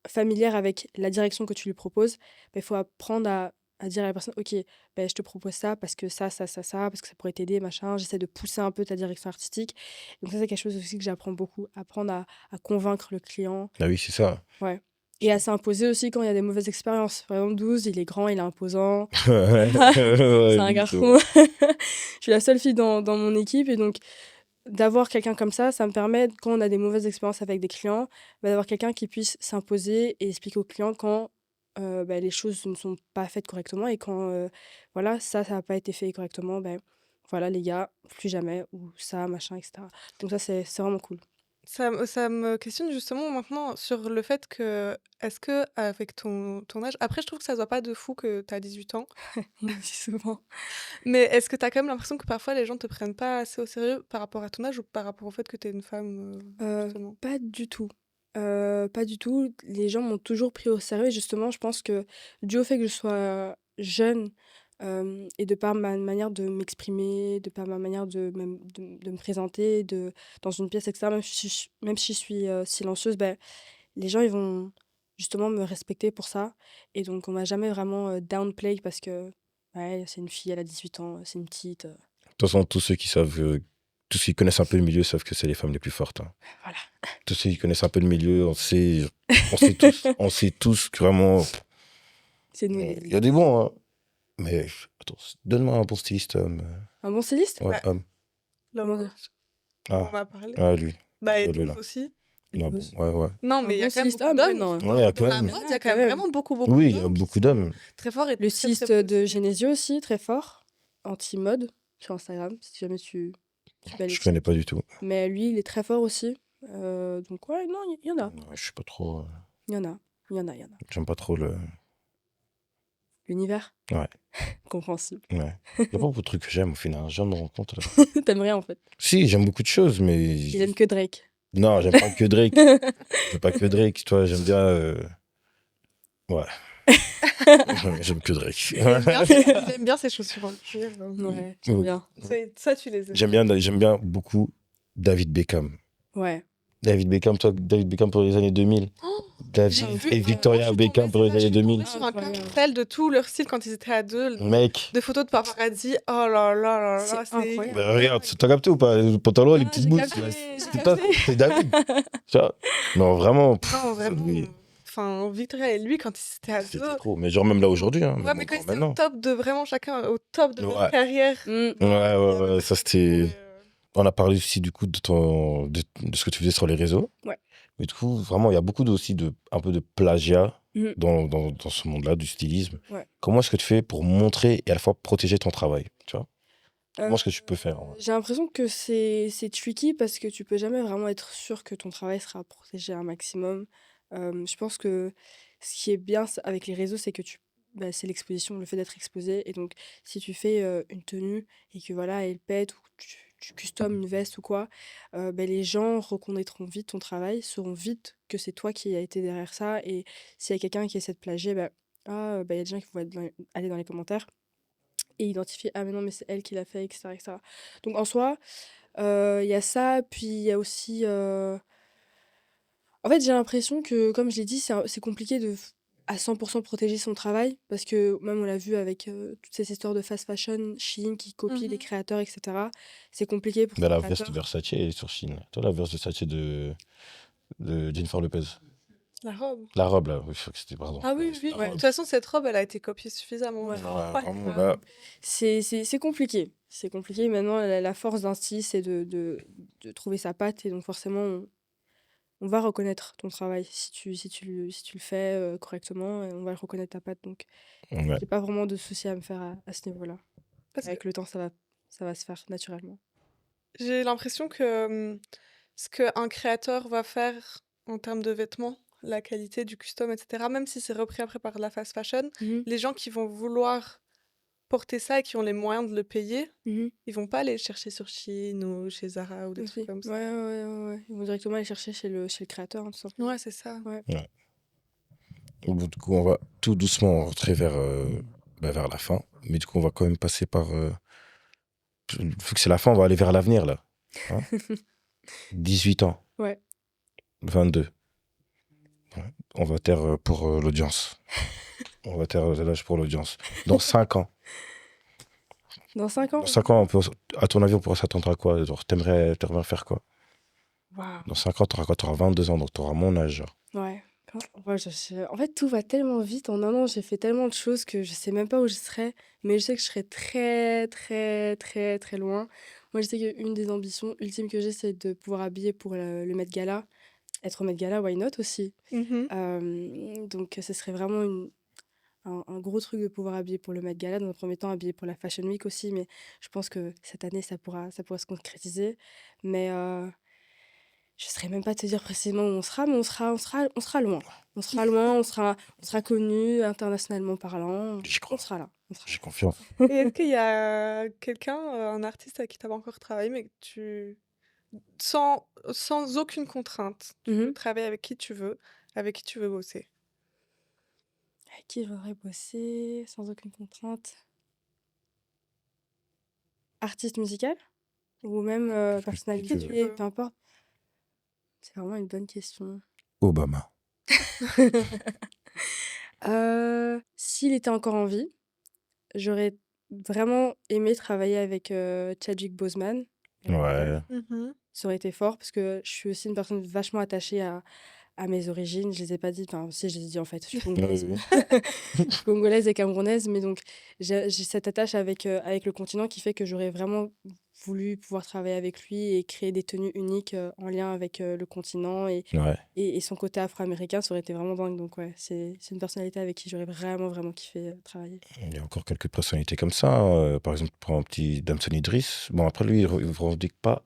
[SPEAKER 1] familière avec la direction que tu lui proposes, il faut apprendre à dire à la personne, ok, ben, je te propose ça parce que ça, parce que ça pourrait t'aider, machin. J'essaie de pousser un peu ta direction artistique. Donc ça, c'est quelque chose aussi que j'apprends beaucoup, apprendre à convaincre le client.
[SPEAKER 2] Ah oui, c'est ça.
[SPEAKER 1] Ouais. Et à s'imposer aussi quand il y a des mauvaises expériences. Par exemple, 12, il est grand, il est imposant.
[SPEAKER 2] Ouais,
[SPEAKER 1] C'est un
[SPEAKER 2] mytho.
[SPEAKER 1] garçon. Je suis la seule fille dans mon équipe et donc d'avoir quelqu'un comme ça me permet, quand on a des mauvaises expériences avec des clients, d'avoir quelqu'un qui puisse s'imposer et expliquer aux clients quand les choses ne sont pas faites correctement et quand voilà, ça n'a pas été fait correctement, voilà les gars, plus jamais, ou ça, machin, etc. Donc ça, c'est vraiment cool.
[SPEAKER 3] Ça me questionne justement maintenant sur le fait que, est-ce que avec ton âge, après je trouve que ça se voit pas de fou que tu as 18 ans,
[SPEAKER 1] On me dit souvent.
[SPEAKER 3] mais est-ce que tu as quand même l'impression que parfois les gens te prennent pas assez au sérieux par rapport à ton âge ou par rapport au fait que tu es une femme, justement?
[SPEAKER 1] Pas du tout. Pas du tout. Les gens m'ont toujours pris au sérieux et justement, je pense que dû au fait que je sois jeune, et de par ma manière de m'exprimer, de par ma manière de me présenter, dans une pièce, etc., même si je suis silencieuse, ben, les gens, ils vont justement me respecter pour ça. Et donc, on va jamais vraiment downplay parce que, ouais, c'est une fille, elle a 18 ans, c'est une petite.
[SPEAKER 2] De toute façon, tous ceux qui connaissent un peu le milieu savent que c'est les femmes les plus fortes, hein.
[SPEAKER 1] Voilà.
[SPEAKER 2] Tous ceux qui connaissent un peu le milieu, on sait tous que vraiment.
[SPEAKER 1] C'est nous.
[SPEAKER 2] Il y a des bons, hein. Mais attends, donne-moi un bon styliste homme.
[SPEAKER 1] Un bon styliste?
[SPEAKER 2] Ouais,
[SPEAKER 3] Ouais.
[SPEAKER 2] homme.
[SPEAKER 3] L'homme, on
[SPEAKER 2] Ah,
[SPEAKER 3] va parler.
[SPEAKER 2] lui.
[SPEAKER 3] Bah, et
[SPEAKER 2] Celui-là.
[SPEAKER 3] tous aussi.
[SPEAKER 2] Non, bon,
[SPEAKER 1] Boss.
[SPEAKER 2] ouais.
[SPEAKER 3] Non,
[SPEAKER 1] Un
[SPEAKER 3] mais il y a
[SPEAKER 1] bon
[SPEAKER 3] quand même
[SPEAKER 1] styliste
[SPEAKER 3] beaucoup
[SPEAKER 1] homme?
[SPEAKER 3] d'hommes.
[SPEAKER 1] Non.
[SPEAKER 2] Ouais, il y a
[SPEAKER 3] Dans
[SPEAKER 2] quand
[SPEAKER 3] la
[SPEAKER 2] même.
[SPEAKER 3] mode, il y a quand
[SPEAKER 1] Quand
[SPEAKER 3] même
[SPEAKER 1] même.
[SPEAKER 3] vraiment beaucoup
[SPEAKER 2] Oui, il y a
[SPEAKER 3] d'hommes qui
[SPEAKER 2] beaucoup
[SPEAKER 3] sont
[SPEAKER 2] d'hommes.
[SPEAKER 3] très forts et
[SPEAKER 1] Le
[SPEAKER 3] très,
[SPEAKER 1] styliste
[SPEAKER 3] très
[SPEAKER 1] de
[SPEAKER 3] positifs.
[SPEAKER 1] Genesio aussi, très fort. Anti-mode sur Instagram, si jamais tu vas aller
[SPEAKER 2] Je connais
[SPEAKER 1] check.
[SPEAKER 2] pas du tout.
[SPEAKER 1] Mais lui, il est très fort aussi. Donc, ouais, non, il y en a.
[SPEAKER 2] Ouais, je suis pas trop.
[SPEAKER 1] Il y en a. Il y en a.
[SPEAKER 2] J'aime pas trop le.
[SPEAKER 1] L'univers,
[SPEAKER 2] Ouais,
[SPEAKER 1] compréhensible.
[SPEAKER 2] ouais. Il y a pas beaucoup de trucs que j'aime au final. Je me rends compte là.
[SPEAKER 1] T'aimes rien en fait.
[SPEAKER 2] Si, j'aime beaucoup de choses,
[SPEAKER 1] Il
[SPEAKER 2] mais.
[SPEAKER 1] aime que Drake.
[SPEAKER 2] Non, j'aime pas que Drake. J'aime pas que Drake, toi, j'aime bien. Ouais. J'aime que Drake.
[SPEAKER 3] Il aime bien ses chaussures en cuir.
[SPEAKER 1] Ouais, j'aime
[SPEAKER 2] Oui.
[SPEAKER 1] bien.
[SPEAKER 3] Ça, tu les aimes.
[SPEAKER 2] J'aime bien beaucoup David Beckham.
[SPEAKER 1] Ouais.
[SPEAKER 2] David Beckham pour les années 2000.
[SPEAKER 3] J'ai vu,
[SPEAKER 2] Et Victoria
[SPEAKER 3] moi, je suis
[SPEAKER 2] Beckham
[SPEAKER 3] tombée
[SPEAKER 2] pour les années 2000.
[SPEAKER 3] sur un
[SPEAKER 1] Incroyable.
[SPEAKER 3] carrousel de tout leur style quand ils étaient à deux,
[SPEAKER 2] Mec,
[SPEAKER 3] de photos de paparazzi. Oh là là là là,
[SPEAKER 1] C'est incroyable.
[SPEAKER 2] bah, regarde, t'as capté ou pas? Le pantalon, les
[SPEAKER 1] Ah,
[SPEAKER 2] petites
[SPEAKER 1] j'ai
[SPEAKER 2] bouts.
[SPEAKER 1] capté,
[SPEAKER 2] là,
[SPEAKER 1] j'ai
[SPEAKER 2] c'est pas-
[SPEAKER 1] capté.
[SPEAKER 2] c'est David. Tu vois? Non, vraiment.
[SPEAKER 3] Non, vraiment.
[SPEAKER 2] oui,
[SPEAKER 3] Enfin, Victoria et lui, quand ils étaient à deux.
[SPEAKER 2] c'était trop. Mais genre, même là aujourd'hui, hein,
[SPEAKER 3] Ouais,
[SPEAKER 2] même
[SPEAKER 3] mais quand ils
[SPEAKER 2] encore
[SPEAKER 3] étaient au
[SPEAKER 2] maintenant.
[SPEAKER 3] top de vraiment chacun, au top de leur
[SPEAKER 2] Ouais.
[SPEAKER 3] carrière.
[SPEAKER 2] Ouais, ça c'était. On a parlé aussi du coup de ce que tu faisais sur les réseaux.
[SPEAKER 1] Ouais.
[SPEAKER 2] Mais du coup, vraiment, il y a beaucoup aussi un peu de plagiat
[SPEAKER 1] Mhm.
[SPEAKER 2] dans ce monde-là, du stylisme.
[SPEAKER 1] Ouais.
[SPEAKER 2] Comment est-ce que tu fais pour montrer et à la fois protéger ton travail, tu vois? Comment est-ce que tu peux faire, en vrai?
[SPEAKER 1] J'ai l'impression que c'est tricky parce que tu peux jamais vraiment être sûr que ton travail sera protégé un maximum. Je pense que ce qui est bien avec les réseaux, c'est que c'est l'exposition, le fait d'être exposé. Et donc, si tu fais une tenue et que voilà, elle pète ou tu customes une veste ou quoi, les gens reconnaîtront vite ton travail, sauront vite que c'est toi qui as été derrière ça. Et s'il y a quelqu'un qui essaie de plagier, il y a des gens qui vont aller dans les commentaires et identifier, ah mais non, mais c'est elle qui l'a fait, etc., etc. Donc en soi, il y a ça, puis il y a aussi. En fait, j'ai l'impression que, comme je l'ai dit, c'est compliqué à 100% protéger son travail, parce que même on l'a vu avec toutes ces histoires de fast fashion, Shein qui copie les créateurs, etc. C'est compliqué pour
[SPEAKER 2] Bah,
[SPEAKER 1] ces
[SPEAKER 2] la veste
[SPEAKER 1] créateurs.
[SPEAKER 2] Versace est sur Chine. Toi, la veste Versace de Jennifer Lopez.
[SPEAKER 3] La robe.
[SPEAKER 2] La robe, là, oui, c'était, pardon.
[SPEAKER 3] Ah oui, oui.
[SPEAKER 2] La
[SPEAKER 3] De
[SPEAKER 2] robe.
[SPEAKER 3] toute façon, cette robe, elle a été copiée suffisamment.
[SPEAKER 1] Ouais.
[SPEAKER 2] Ouais, vraiment, là,
[SPEAKER 1] C'est compliqué. C'est compliqué. Maintenant, la force d'un style, c'est de trouver sa patte, et donc forcément, on va reconnaître ton travail si tu le fais correctement, et on va le reconnaître ta patte. Donc,
[SPEAKER 2] ouais.
[SPEAKER 1] j'ai pas vraiment de soucis à me faire à ce niveau-là.
[SPEAKER 3] Parce que
[SPEAKER 1] Avec le temps, ça va se faire naturellement.
[SPEAKER 3] j'ai l'impression que ce qu'un créateur va faire en termes de vêtements, la qualité du custom, etc., même si c'est repris après par la fast fashion, les gens qui vont vouloir porter ça et qui ont les moyens de le payer, ils vont pas aller le chercher sur Shein ou chez Zara ou des
[SPEAKER 1] Aussi.
[SPEAKER 3] trucs comme ça.
[SPEAKER 1] Ouais. Ils vont directement aller chercher chez le créateur, hein, tout simplement.
[SPEAKER 3] Ouais, c'est ça.
[SPEAKER 1] Ouais.
[SPEAKER 2] Du coup, on va tout doucement rentrer vers la fin. Mais du coup, on va quand même passer par. Vu que c'est la fin, on va aller vers l'avenir, là. Hein 18 ans.
[SPEAKER 1] Ouais.
[SPEAKER 2] 22. Ouais. On va taire pour l'audience. On va taire l'âge pour l'audience. Dans 5 ans.
[SPEAKER 1] Dans 5 ans?
[SPEAKER 2] Dans 5 ans, à ton avis, on pourra s'attendre à quoi? Genre, t'aimerais faire quoi?
[SPEAKER 1] Waouh.
[SPEAKER 2] Dans 5 ans, t'auras quoi? T'auras 22 ans, donc t'auras mon âge, genre.
[SPEAKER 1] Ouais. Ouais, en fait, tout va tellement vite. En un an, j'ai fait tellement de choses que je sais même pas où je serais. Mais je sais que je serais très, très, très, très loin. Moi, je sais qu'une des ambitions ultimes que j'ai, c'est de pouvoir habiller pour le Met Gala. Être au Met Gala, why not aussi? Donc, ce serait vraiment un gros truc de pouvoir habiller pour le Met Gala. Dans un premier temps, habiller pour la Fashion Week aussi. Mais je pense que cette année, ça pourra se concrétiser. Mais je ne saurais même pas te dire précisément où on sera, mais on sera loin. On sera loin, on sera connu internationalement parlant.
[SPEAKER 2] J'y crois.
[SPEAKER 1] On sera là.
[SPEAKER 2] J'ai confiance.
[SPEAKER 3] Et est-ce qu'il y a quelqu'un, un artiste avec qui tu n'as pas encore travaillé, mais que tu... sans aucune contrainte, tu peux travailler avec qui tu veux bosser?
[SPEAKER 1] Avec qui j'aurais bossé sans aucune contrainte? artiste musical ou même
[SPEAKER 2] veux.
[SPEAKER 1] personnalité, peu importe. C'est vraiment une bonne question.
[SPEAKER 2] Obama.
[SPEAKER 1] S'il était encore en vie, j'aurais vraiment aimé travailler avec Chadwick Boseman.
[SPEAKER 2] Ouais.
[SPEAKER 1] Ça aurait été fort parce que je suis aussi une personne vachement attachée à mes origines. Je les ai pas dit, enfin, si, je les ai dit en fait. Je suis congolaise,
[SPEAKER 2] Oui.
[SPEAKER 1] je suis congolaise et camerounaise, mais donc j'ai cette attache avec le continent qui fait que j'aurais vraiment voulu pouvoir travailler avec lui et créer des tenues uniques en lien avec le continent
[SPEAKER 2] Ouais.
[SPEAKER 1] et son côté afro-américain. Ça aurait été vraiment dingue. Donc, ouais, c'est une personnalité avec qui j'aurais vraiment, vraiment kiffé travailler.
[SPEAKER 2] Il y a encore quelques personnalités comme ça. Par exemple, pour un petit Damson Idriss. Bon, après, lui, il ne revendique pas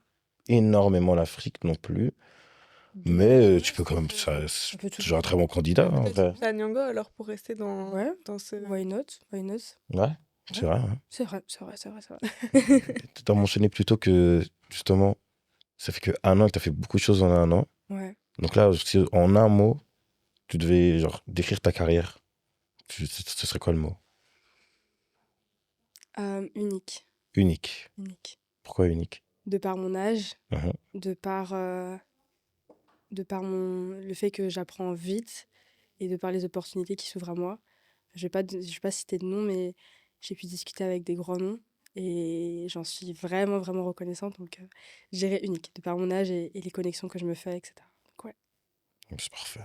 [SPEAKER 2] énormément l'Afrique non plus. Mais tu peux quand même. C'est
[SPEAKER 1] On peut tout
[SPEAKER 2] toujours un très bon candidat, en
[SPEAKER 3] Peut-être
[SPEAKER 2] vrai.
[SPEAKER 3] Lupita Nyong'o, alors, pour rester dans,
[SPEAKER 1] Ouais,
[SPEAKER 3] dans ce...
[SPEAKER 1] why not? Why not?
[SPEAKER 2] Ouais, c'est vrai. Hein.
[SPEAKER 1] C'est vrai, c'est vrai, c'est vrai, c'est vrai.
[SPEAKER 2] Tu as mentionné plutôt que, justement, ça fait qu'un an que tu as fait beaucoup de choses en un an.
[SPEAKER 1] Ouais.
[SPEAKER 2] Donc là, si en un mot, tu devais genre, décrire ta carrière, ce serait quoi le mot?
[SPEAKER 1] Unique,
[SPEAKER 2] Unique.
[SPEAKER 1] unique.
[SPEAKER 2] Pourquoi unique?
[SPEAKER 1] De par mon âge,
[SPEAKER 2] Mhm.
[SPEAKER 1] de par le fait que j'apprends vite et de par les opportunités qui s'ouvrent à moi. Je vais pas citer de nom, mais j'ai pu discuter avec des grands noms et j'en suis vraiment, vraiment reconnaissante. Donc, je dirais unique, de par mon âge et les connexions que je me fais, etc. Donc, ouais.
[SPEAKER 2] C'est parfait.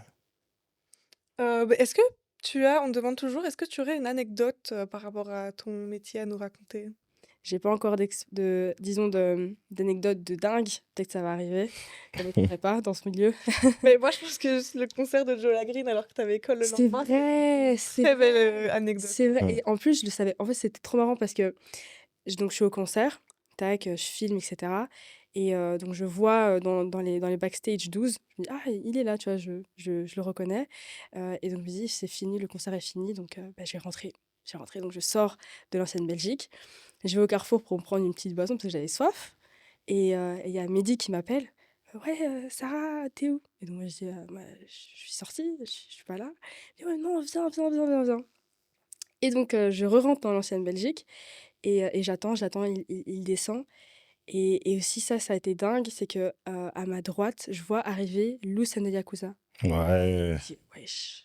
[SPEAKER 3] Est-ce que on me demande toujours, est-ce que tu aurais une anecdote par rapport à ton métier à nous raconter?
[SPEAKER 1] J'ai pas encore d'anecdotes de dingue. Peut-être que ça va arriver. Je ne m'étonnerais pas dans ce milieu.
[SPEAKER 3] Mais moi, je pense que le concert de Joe Lagreen alors que tu avais école le
[SPEAKER 1] C'est
[SPEAKER 3] lendemain,
[SPEAKER 1] vrai,
[SPEAKER 3] c'est une très belle anecdote.
[SPEAKER 1] c'est vrai.
[SPEAKER 2] Mm.
[SPEAKER 1] Et en plus, je le savais. En fait, c'était trop marrant parce que donc, je suis au concert, tac, je filme, etc. Et donc, je vois dans les backstage 12, je me dis, ah, il est là, tu vois, je le reconnais. Et donc, je me dis, c'est fini, le concert est fini, donc je vais rentrer. J'ai rentré, donc je sors de l'ancienne Belgique. Je vais au Carrefour pour me prendre une petite boisson parce que j'avais soif. Et il y a Mehdi qui m'appelle. Ouais, Sarah, t'es où? Et donc, moi, je dis, bah, je suis sortie, je suis pas là. Il dit, ouais, non, viens, viens, viens, viens, viens. Et donc, je re-rentre dans l'ancienne Belgique et j'attends, il descend. Et aussi, ça a été dingue, c'est que à ma droite, je vois arriver Lou and the Yakuza.
[SPEAKER 2] Ouais.
[SPEAKER 1] Je dis, wesh,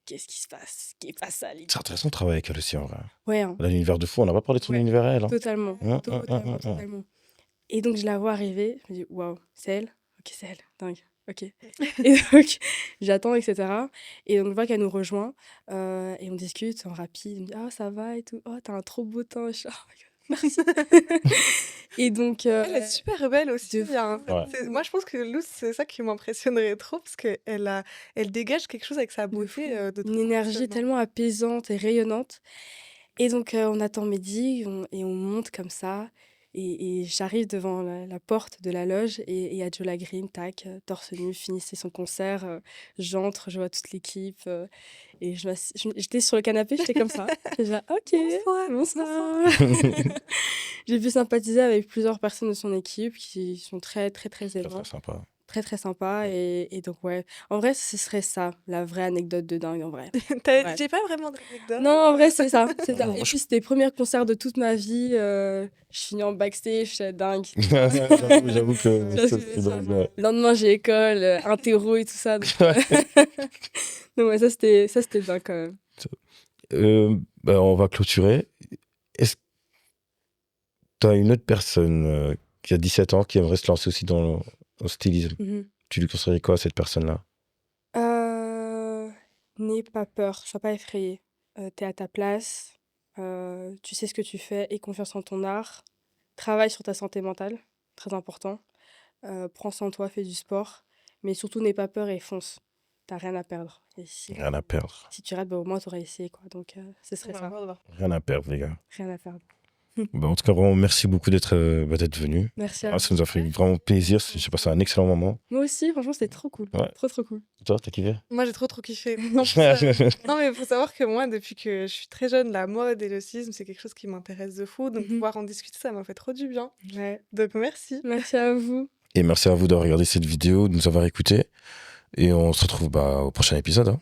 [SPEAKER 1] qu'est-ce qui se passe? Qui est pas ça, les
[SPEAKER 2] C'est intéressant de travailler avec elle aussi, en vrai.
[SPEAKER 1] Ouais, hein,
[SPEAKER 2] Elle a l'univers de fou, on n'a pas parlé de son
[SPEAKER 1] ouais,
[SPEAKER 2] univers, elle. Hein.
[SPEAKER 1] totalement,
[SPEAKER 2] Hum, hum, hum,
[SPEAKER 1] totalement,
[SPEAKER 2] hum, hum.
[SPEAKER 1] totalement. Et donc, je la vois arriver, je me dis, waouh, c'est elle? Ok, c'est elle, dingue, ok. Et donc, j'attends, etc. Et donc, je vois qu'elle nous rejoint et on discute en rapide. Elle me dit, ah, ça va et tout. Oh, t'as un trop beau teint. Et je suis, oh my god, merci. Et donc,
[SPEAKER 3] Elle est super belle aussi.
[SPEAKER 1] de
[SPEAKER 3] Hein.
[SPEAKER 2] Ouais.
[SPEAKER 3] Moi, je pense que Lou, c'est ça qui m'impressionnerait trop parce elle dégage quelque chose avec sa
[SPEAKER 1] de fou.
[SPEAKER 3] beauté. De
[SPEAKER 1] Une
[SPEAKER 3] trop
[SPEAKER 1] énergie
[SPEAKER 3] impressionnant.
[SPEAKER 1] tellement apaisante et rayonnante. Et donc, on attend Mehdi et on monte comme ça. Et j'arrive devant la porte de la loge et il y a Joe Lagreen, tac, torse nu, finissait son concert. J'entre, je vois toute l'équipe et j'étais sur le canapé, j'étais comme ça. J'étais là, ok, bonsoir. J'ai pu sympathiser avec plusieurs personnes de son équipe qui sont très, très, très
[SPEAKER 2] Très,
[SPEAKER 1] aimantes.
[SPEAKER 2] très sympa.
[SPEAKER 1] Très, très sympa. Et donc, ouais. En vrai, ce serait ça, la vraie anecdote de dingue, en vrai. Ouais.
[SPEAKER 3] J'ai pas vraiment d'anecdote.
[SPEAKER 1] Non, en vrai, c'est ça. C'est ça.
[SPEAKER 2] Non,
[SPEAKER 1] Et
[SPEAKER 2] moi,
[SPEAKER 1] puis, c'était les premiers concerts de toute ma vie. Je finis en backstage, c'est dingue.
[SPEAKER 2] J'avoue que
[SPEAKER 1] Parce
[SPEAKER 2] ça,
[SPEAKER 1] que
[SPEAKER 2] c'est dingue. Ouais.
[SPEAKER 1] le lendemain, j'ai école, interro et tout ça. Donc, donc ouais, ça, c'était dingue quand même.
[SPEAKER 2] On va clôturer. Est-ce que tu as une autre personne qui a 17 ans qui aimerait se lancer aussi dans le stylisme?
[SPEAKER 1] Mhm.
[SPEAKER 2] Tu lui conseillerais quoi à cette personne-là?
[SPEAKER 1] N'aie pas peur, sois pas effrayé. T'es à ta place, tu sais ce que tu fais, aie confiance en ton art. Travaille sur ta santé mentale, très important. Prends soin de toi, fais du sport. Mais surtout, n'aie pas peur et fonce. T'as rien à perdre. Et
[SPEAKER 2] Rien à perdre.
[SPEAKER 1] si tu rates, bah, au moins, t'auras essayé, quoi. Donc, ce serait ça.
[SPEAKER 2] Rien à perdre, les gars.
[SPEAKER 1] Rien à perdre.
[SPEAKER 2] En tout cas, vraiment, merci beaucoup d'être venu.
[SPEAKER 1] Merci à
[SPEAKER 2] Ça
[SPEAKER 1] vous.
[SPEAKER 2] nous a fait vraiment plaisir. J'ai passé un excellent moment.
[SPEAKER 1] Moi aussi, franchement, c'était trop cool.
[SPEAKER 2] Ouais.
[SPEAKER 1] Trop, trop cool.
[SPEAKER 2] Toi, t'as kiffé?
[SPEAKER 3] Moi, j'ai trop kiffé. Non, mais il faut savoir que moi, depuis que je suis très jeune, la mode et le stylisme, c'est quelque chose qui m'intéresse de fou. Donc, pouvoir en discuter, ça m'a fait trop du bien.
[SPEAKER 1] Ouais.
[SPEAKER 3] Donc, merci.
[SPEAKER 1] Merci à vous.
[SPEAKER 2] Et merci à vous d'avoir regardé cette vidéo, de nous avoir écoutés. Et on se retrouve au prochain épisode. Hein.